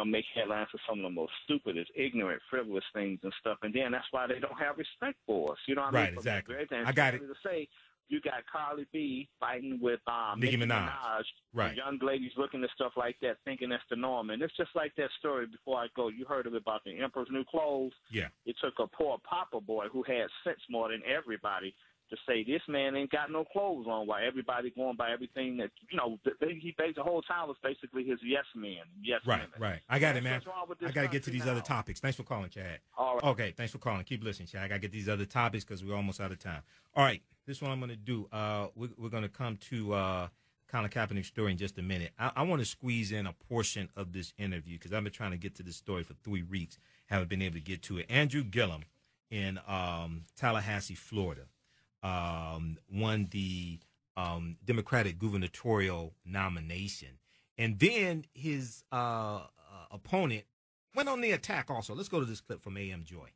S16: make headlines for some of the most stupidest, ignorant, frivolous things and stuff, and then that's why they don't have respect for us. You know what I mean?
S1: Right, exactly. I got it.
S16: To say, you got Carly B fighting with
S1: Nicki Minaj. Right.
S16: Young ladies looking at stuff like that, thinking that's the norm. And it's just like that story before I go. You heard of it about the Emperor's New Clothes.
S1: Yeah.
S16: It took a poor Papa boy who had sense more than everybody to say this man ain't got no clothes on, while everybody going by everything that, he based the whole time was basically his yes men. Yes
S1: right,
S16: women.
S1: Right. I got it, man.
S16: I
S1: got to get to these other topics. Thanks for calling, Chad.
S16: All right.
S1: Okay, thanks for calling. Keep listening, Chad. I got to get these other topics because we're almost out of time. All right, this is what I'm going to do. We're going to come to Colin Kaepernick's story in just a minute. I want to squeeze in a portion of this interview because I've been trying to get to this story for 3 weeks. Haven't been able to get to it. Andrew Gillum in Tallahassee, Florida, won the Democratic gubernatorial nomination. And then his opponent went on the attack also. Let's go to this clip from AM Joy.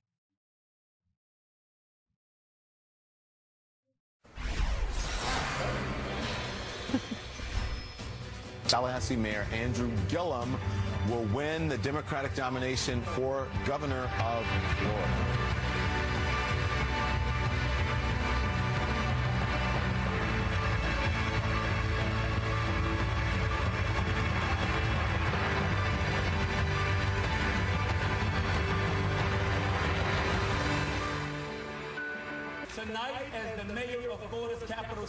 S17: Tallahassee Mayor Andrew Gillum will win the Democratic nomination for governor of Florida.
S18: Tonight, as the mayor of Florida's capital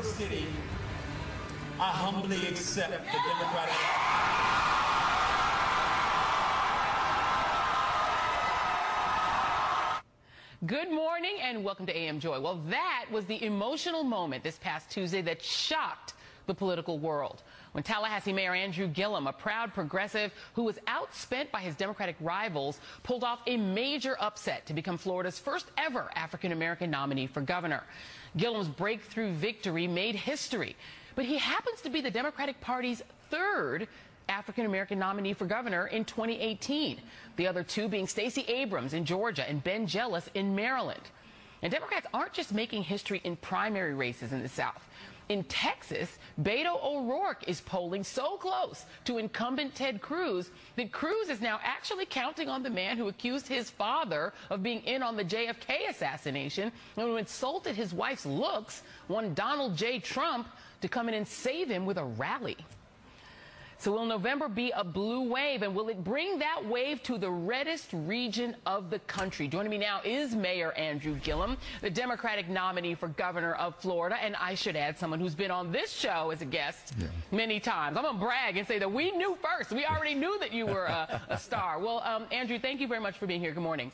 S18: city, I humbly accept the Democratic.
S4: Good morning and welcome to AM Joy. Well, that was the emotional moment this past Tuesday that shocked the political world when Tallahassee Mayor Andrew Gillum, a proud progressive who was outspent by his Democratic rivals, pulled off a major upset to become Florida's first ever African-American nominee for governor. Gillum's breakthrough victory made history, but he happens to be the Democratic Party's third African-American nominee for governor in 2018. The other two being Stacey Abrams in Georgia and Ben Jealous in Maryland. And Democrats aren't just making history in primary races in the South. In Texas, Beto O'Rourke is polling so close to incumbent Ted Cruz that Cruz is now actually counting on the man who accused his father of being in on the JFK assassination and who insulted his wife's looks, one Donald J. Trump, to come in and save him with a rally. So will November be a blue wave, and will it bring that wave to the reddest region of the country? Joining me now is Mayor Andrew Gillum, the Democratic nominee for governor of Florida, and I should add someone who's been on this show as a guest many times. I'm going to brag and say that we knew first. We already knew that you were a star. Well, Andrew, thank you very much for being here. Good morning.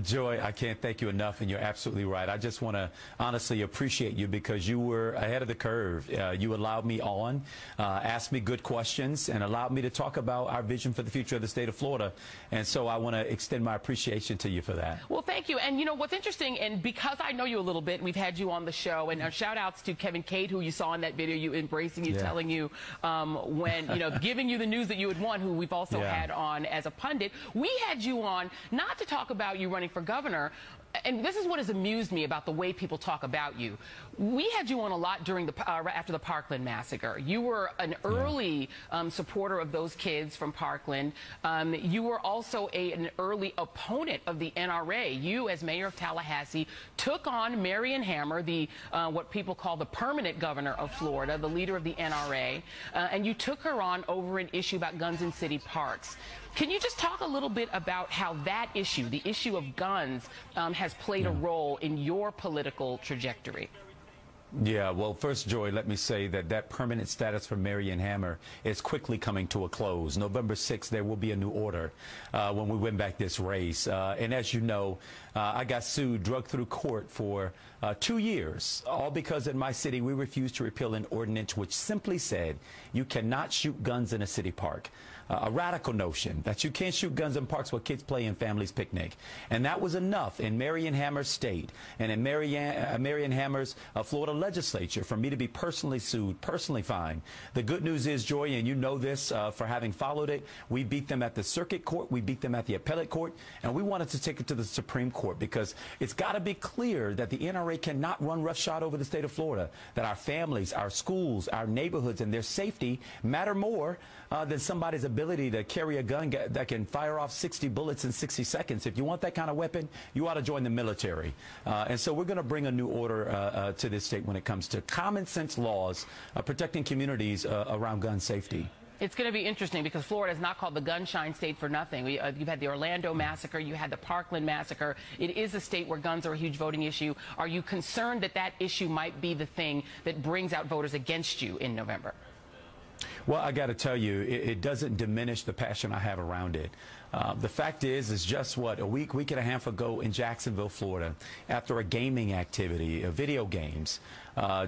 S19: Joy, I can't thank you enough, and you're absolutely right. I just want to honestly appreciate you because you were ahead of the curve. You allowed me on, asked me good questions, and allowed me to talk about our vision for the future of the state of Florida. And so I want to extend my appreciation to you for that.
S4: Well, thank you. And, you know, what's interesting, and because I know you a little bit, we've had you on the show, and shout-outs to Kevin Cade, who you saw in that video, you embracing you, telling you when, you know, giving you the news that you had won, who we've also had on as a pundit. We had you on not to talk about you running for governor, and this is what has amused me about the way people talk about you. We had you on a lot during the after the Parkland massacre. You were an early supporter of those kids from Parkland. You were also an early opponent of the NRA. you, as mayor of Tallahassee, took on Marion Hammer, the what people call the permanent governor of Florida, the leader of the NRA, and you took her on over an issue about guns in city parks. Can you just talk a little bit about how that issue, the issue of guns, has played a role in your political trajectory?
S19: Yeah, well, first, Joy, let me say that that permanent status for Marion Hammer is quickly coming to a close. November 6th, there will be a new order when we win back this race. And as you know, I got sued, drugged through court for 2 years, all because in my city we refused to repeal an ordinance which simply said you cannot shoot guns in a city park. A radical notion that you can't shoot guns in parks where kids play and families picnic. And that was enough in Marion Hammer's state and in Marion Hammer's Florida legislature for me to be personally sued, personally fined. The good news is, Joy, and you know this for having followed it, we beat them at the circuit court, we beat them at the appellate court, and we wanted to take it to the Supreme Court because it's got to be clear that the NRA cannot run roughshod over the state of Florida, that our families, our schools, our neighborhoods, and their safety matter more than somebody's ability to carry a gun that can fire off 60 bullets in 60 seconds. If you want that kind of weapon, you ought to join the military. And so we're going to bring a new order to this state when it comes to common sense laws protecting communities around gun safety.
S4: It's going to be interesting because Florida is not called the gunshine state for nothing. You've had the Orlando massacre. You had the Parkland massacre. It is a state where guns are a huge voting issue. Are you concerned that that issue might be the thing that brings out voters against you in November?
S19: Well, I got to tell you, it doesn't diminish the passion I have around it. The fact is just what, a week and a half ago in Jacksonville, Florida, after a gaming activity, video games,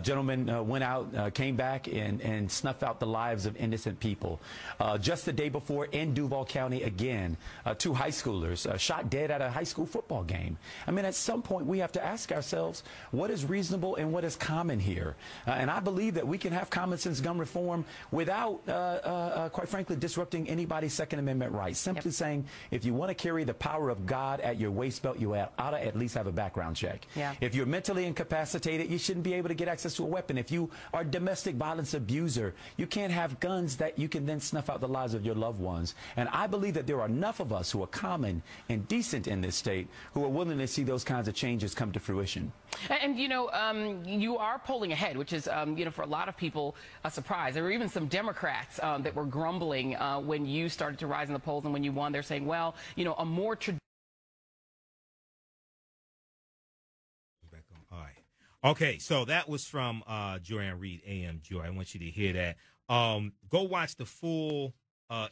S19: gentleman went out, came back and snuffed out the lives of innocent people. Just the day before in Duval County again, 2 high schoolers shot dead at a high school football game. I mean, at some point we have to ask ourselves what is reasonable and what is common here. And I believe that we can have common sense gun reform without, quite frankly, disrupting anybody's Second Amendment rights. Simply saying, if you want to carry the power of God at your waist belt, you ought to at least have a background check.
S4: Yeah.
S19: If you're mentally incapacitated, you shouldn't be able to get access to a weapon. If you are a domestic violence abuser, you can't have guns that you can then snuff out the lives of your loved ones. And I believe that there are enough of us who are common and decent in this state who are willing to see those kinds of changes come to fruition.
S4: And, you know, you are polling ahead, which is, you know, for a lot of people, a surprise. There were even some Democrats that were grumbling when you started to rise in the polls and when you won. They're saying, well, you know, a more traditional.
S1: All right. Okay, so that was from Joanne Reed, AM Joy. I want you to hear that. Go watch the full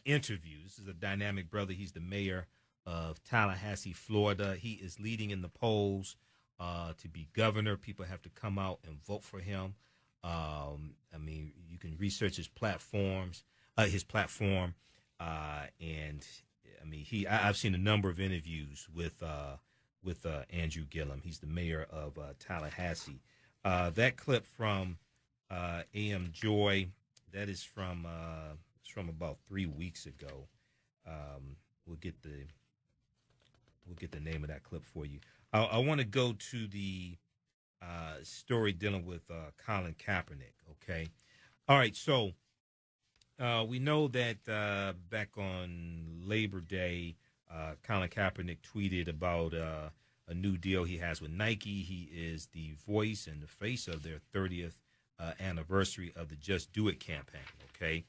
S1: interview. This is a dynamic brother. He's the mayor of Tallahassee, Florida. He is leading in the polls to be governor. People have to come out and vote for him. I mean, you can research his platform, and I mean, I've seen a number of interviews with Andrew Gillum. He's the mayor of Tallahassee. That clip from AM Joy, that is from about 3 weeks ago. We'll get the name of that clip for you. I want to go to the story dealing with Colin Kaepernick. Okay, all right. So we know that back on Labor Day, Colin Kaepernick tweeted about a new deal he has with Nike. He is the voice and the face of their 30th anniversary of the Just Do It campaign. Okay.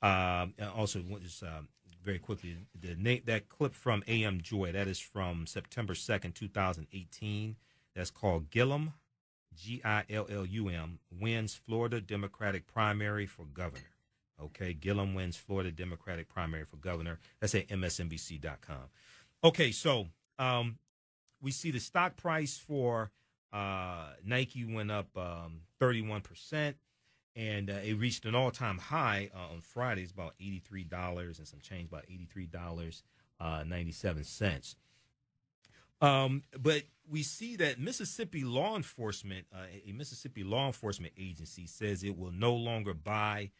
S1: Also, just very quickly, that clip from AM Joy, that is from September 2nd, 2018. That's called Gillum, Gillum, wins Florida Democratic primary for governor. Okay, Gillum wins Florida Democratic primary for governor. That's at MSNBC.com. Okay, so we see the stock price for Nike went up 31%, and it reached an all-time high on Friday. It's about $83 and some change, about $83.97. But we see that Mississippi law enforcement, a Mississippi law enforcement agency, says it will no longer buy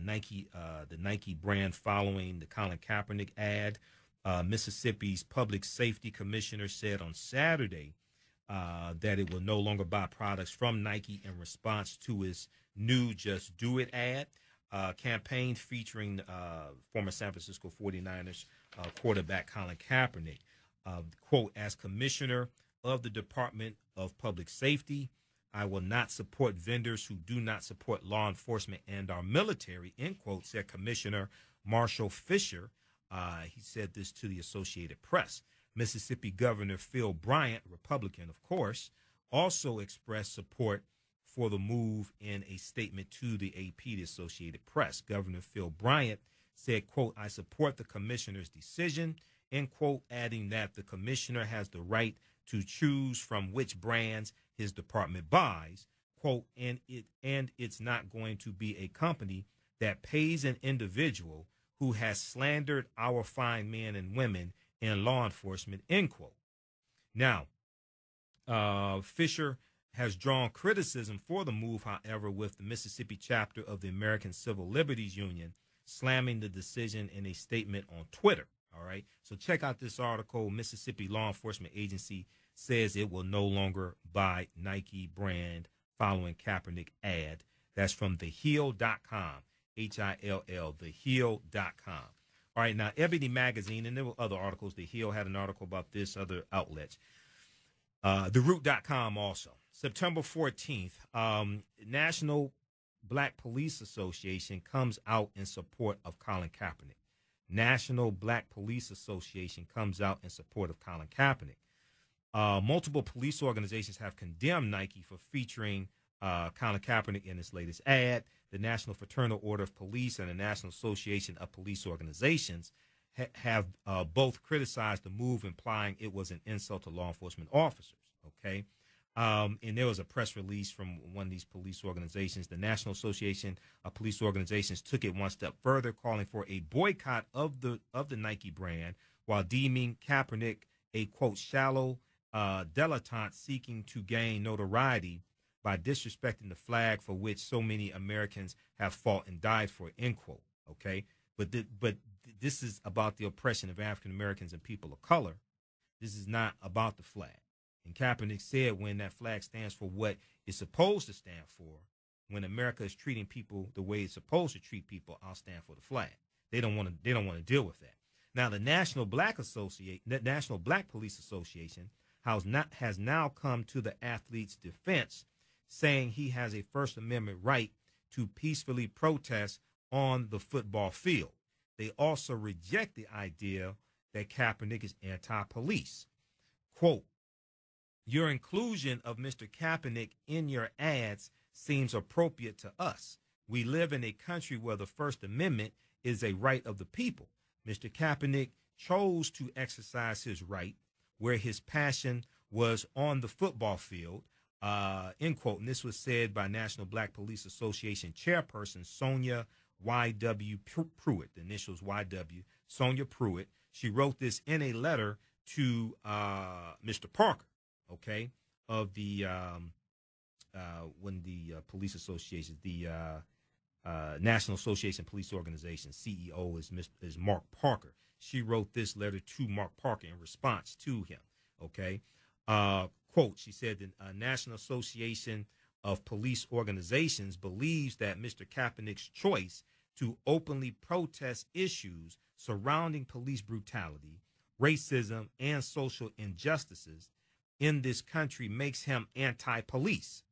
S1: Nike, the Nike brand, following the Colin Kaepernick ad. Mississippi's public safety commissioner said on Saturday that it will no longer buy products from Nike in response to its new Just Do It ad campaign featuring former San Francisco 49ers quarterback Colin Kaepernick. quote, as commissioner of the Department of Public Safety, I will not support vendors who do not support law enforcement and our military, end quote, said Commissioner Marshall Fisher. He said this to the Associated Press. Mississippi Governor Phil Bryant, Republican, of course, also expressed support for the move in a statement to the AP, the Associated Press. Governor Phil Bryant said, quote, I support the commissioner's decision, end quote, adding that the commissioner has the right to choose from which brands his department buys, quote, and it's not going to be a company that pays an individual who has slandered our fine men and women in law enforcement, end quote. Now, Fisher has drawn criticism for the move, however, with the Mississippi chapter of the American Civil Liberties Union slamming the decision in a statement on Twitter. All right. So check out this article. Mississippi Law Enforcement Agency says it will no longer buy Nike brand following Kaepernick ad. That's from thehill.com, Hill, thehill.com. All right. Now, Ebony Magazine, and there were other articles. The Hill had an article about this, other outlets. TheRoot.com also. September 14th, National Black Police Association comes out in support of Colin Kaepernick. National Black Police Association comes out in support of Colin Kaepernick. Multiple police organizations have condemned Nike for featuring Colin Kaepernick in its latest ad. The National Fraternal Order of Police and the National Association of Police Organizations have both criticized the move, implying it was an insult to law enforcement officers. Okay. And there was a press release from one of these police organizations. The National Association of Police Organizations took it one step further, calling for a boycott of the Nike brand while deeming Kaepernick a, quote, shallow dilettante seeking to gain notoriety by disrespecting the flag for which so many Americans have fought and died for, end quote. Okay. But this is about the oppression of African Americans and people of color. This is not about the flag. And Kaepernick said when that flag stands for what it's supposed to stand for, when America is treating people the way it's supposed to treat people, I'll stand for the flag. They don't want to deal with that. Now, the National Black Police Association has now come to the athlete's defense, saying he has a First Amendment right to peacefully protest on the football field. They also reject the idea that Kaepernick is anti-police. Quote, your inclusion of Mr. Kaepernick in your ads seems appropriate to us. We live in a country where the First Amendment is a right of the people. Mr. Kaepernick chose to exercise his right where his passion was on the football field, end quote. And this was said by National Black Police Association chairperson Sonia Y.W. Pruitt, the initials Y.W., Sonia Pruitt. She wrote this in a letter to Mr. Parker, okay, of the police association, the National Association of Police Organizations, CEO is Mark Parker. She wrote this letter to Mark Parker in response to him, okay. Quote, she said the National Association of Police Organizations believes that Mr. Kaepernick's choice to openly protest issues surrounding police brutality, racism, and social injustices in this country makes him anti-police.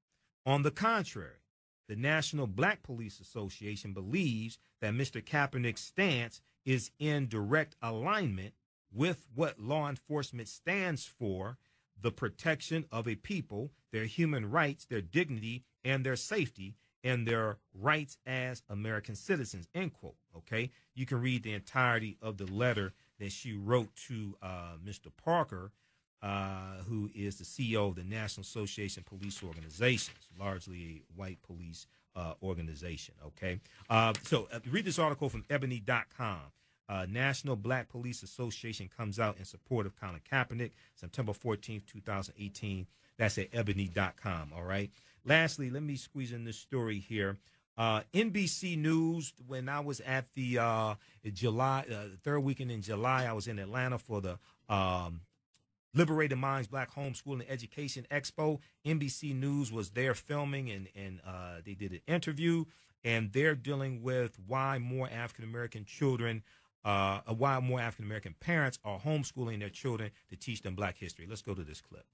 S1: On the contrary, the National Black Police Association believes that Mr. Kaepernick's stance is in direct alignment with what law enforcement stands for, the protection of a people, their human rights, their dignity, and their safety, and their rights as American citizens, end quote, okay? You can read the entirety of the letter that she wrote to Mr. Parker, who is the CEO of the National Association of Police Organizations, largely a white police organization, okay? So read this article from ebony.com. National Black Police Association comes out in support of Colin Kaepernick, September 14th, 2018. That's at ebony.com, all right? Lastly, let me squeeze in this story here. NBC News, when I was at the third weekend in July, I was in Atlanta for the Liberated Minds Black Homeschooling and Education Expo. NBC News was there filming, and they did an interview, and they're dealing with why more African-American children why more African American parents are homeschooling their children to teach them Black history. Let's go to this clip.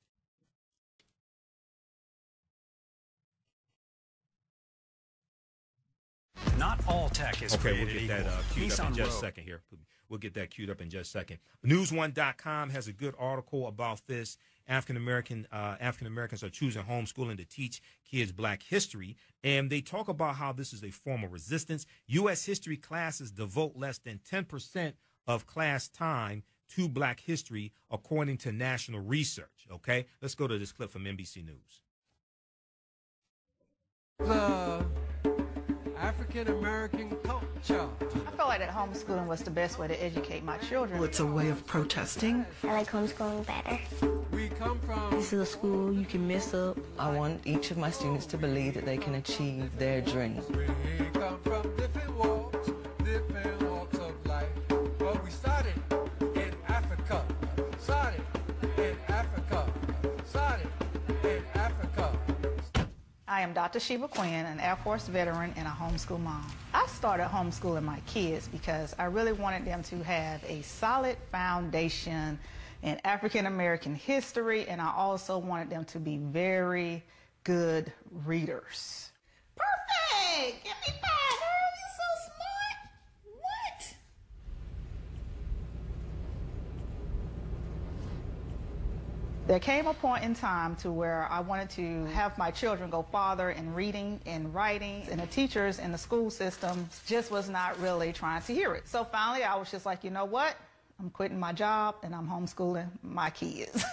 S20: Not all tech is created
S1: we'll get that queued up in just a second here. We'll get that queued up in just a second. News1.com has a good article about this. African Americans are choosing homeschooling to teach kids Black history, and they talk about how this is a form of resistance. U.S. history classes devote less than 10% of class time to Black history, according to national research. Okay, let's go to this clip from NBC News.
S21: The African American culture.
S22: I felt like that homeschooling was the best way to educate my children.
S23: It's a way of protesting.
S24: I like homeschooling better.
S21: We come from...
S25: This is a school you can mess up. I want each of my students to believe that they can achieve their dreams.
S21: We come from different walks of life. But we started in Africa. Started in Africa. Started in Africa.
S22: I am Dr. Sheba Quinn, an Air Force veteran and a homeschool mom. I started homeschooling my kids because I really wanted them to have a solid foundation in African American history, and I also wanted them to be very good readers. Perfect! Give me 5, girl. You're so smart. What? There came a point in time to where I wanted to have my children go farther in reading and writing, and the teachers in the school system just was not really trying to hear it. So finally I was just like, you know what? I'm quitting my job and I'm homeschooling my kids.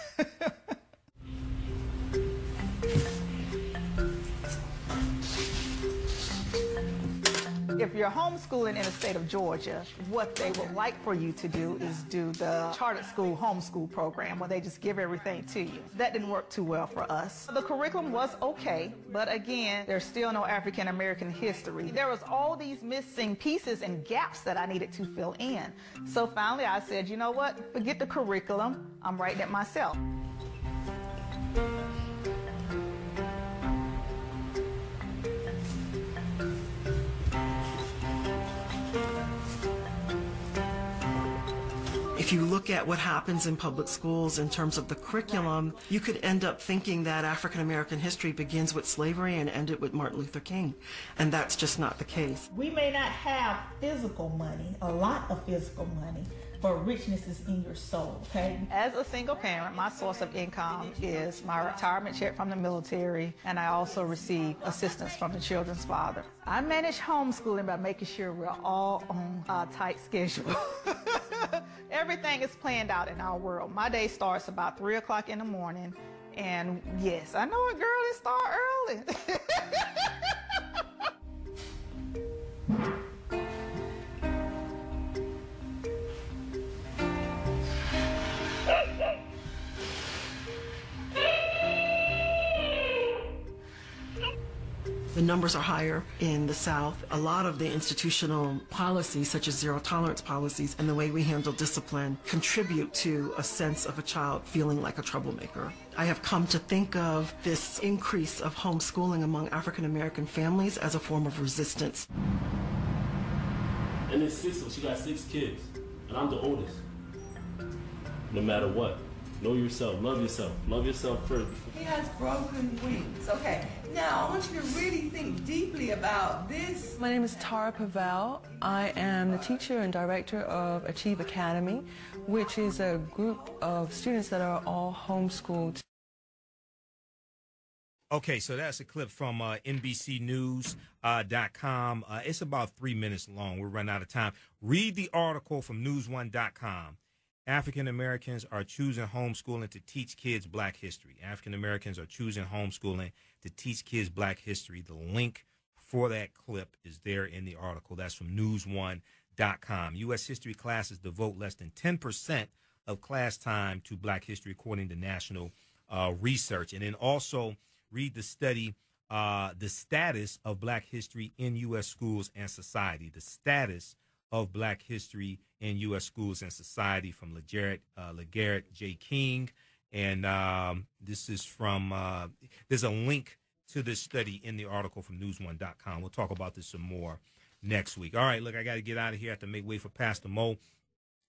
S22: If you're homeschooling in the state of Georgia, what they would like for you to do is do the charter school homeschool program where they just give everything to you. That didn't work too well for us. The curriculum was okay, but again, there's still no African American history. There was all these missing pieces and gaps that I needed to fill in. So finally I said, you know what? Forget the curriculum. I'm writing it myself.
S23: If you look at what happens in public schools in terms of the curriculum, you could end up thinking that African American history begins with slavery and ended with Martin Luther King, and that's just not the case.
S22: We may not have physical money, a lot of physical money, but richness is in your soul, okay? As a single parent, my source of income is my retirement check from the military, and I also receive assistance from the children's father. I manage homeschooling by making sure we're all on a tight schedule. Everything is planned out in our world. My day starts about 3 o'clock in the morning, and yes, I know a girl that start early.
S23: The numbers are higher in the South. A lot of the institutional policies, such as zero tolerance policies, and the way we handle discipline contribute to a sense of a child feeling like a troublemaker. I have come to think of this increase of homeschooling among African American families as a form of resistance.
S26: And it's 6 of us. She got 6 kids, and I'm the oldest. No matter what, know yourself, love yourself first.
S27: He has broken wings. Okay. Now, I want you to really think deeply about this.
S25: My name is Tara Pavel. I am the teacher and director of Achieve Academy, which is a group of students that are all homeschooled.
S1: Okay, so that's a clip from NBCnews.com. It's about 3 minutes long. We're running out of time. Read the article from News1.com. African Americans are choosing homeschooling to teach kids Black history. African Americans are choosing homeschooling to teach kids Black history. The link for that clip is there in the article. That's from News1.com. U.S. history classes devote less than 10% of class time to Black history, according to national research. And then also read the study, The Status of Black History in U.S. Schools and Society. The Status of Black History in U.S. Schools and Society, from LeGarrette J. King. And this is from, there's a link to this study in the article from News1.com. We'll talk about this some more next week. All right, look, I got to get out of here. I have to make way for Pastor Mo.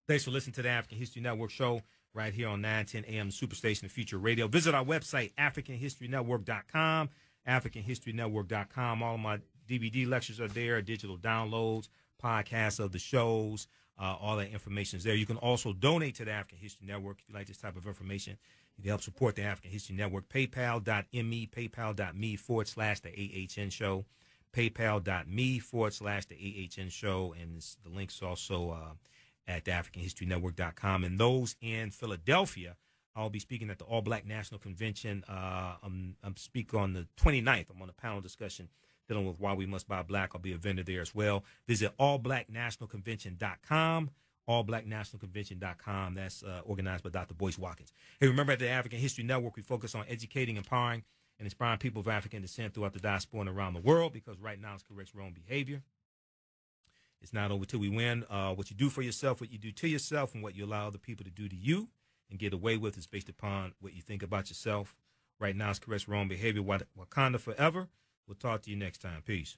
S1: Thanks for listening to the African History Network show right here on 910 AM Superstation of Future Radio. Visit our website, AfricanHistoryNetwork.com, AfricanHistoryNetwork.com. All of my DVD lectures are there, digital downloads, podcasts of the shows. All that information is there. You can also donate to the African History Network if you like this type of information. You can help support the African History Network. PayPal.me, PayPal.me/the AHN show. PayPal.me/the AHN show. And the link's also at the AfricanHistoryNetwork.com. And those in Philadelphia, I'll be speaking at the All Black National Convention. I'm speaking on the 29th. I'm on a panel discussion dealing with why we must buy black. I'll be a vendor there as well. Visit allblacknationalconvention.com, allblacknationalconvention.com. That's organized by Dr. Boyce Watkins. Hey, remember at the African History Network, we focus on educating, empowering, and inspiring people of African descent throughout the diaspora and around the world, because right now it's corrects wrong behavior. It's not over till we win. What you do for yourself, what you do to yourself, and what you allow other people to do to you and get away with is based upon what you think about yourself. Right now it's corrects wrong behavior. Wakanda forever. We'll talk to you next time. Peace.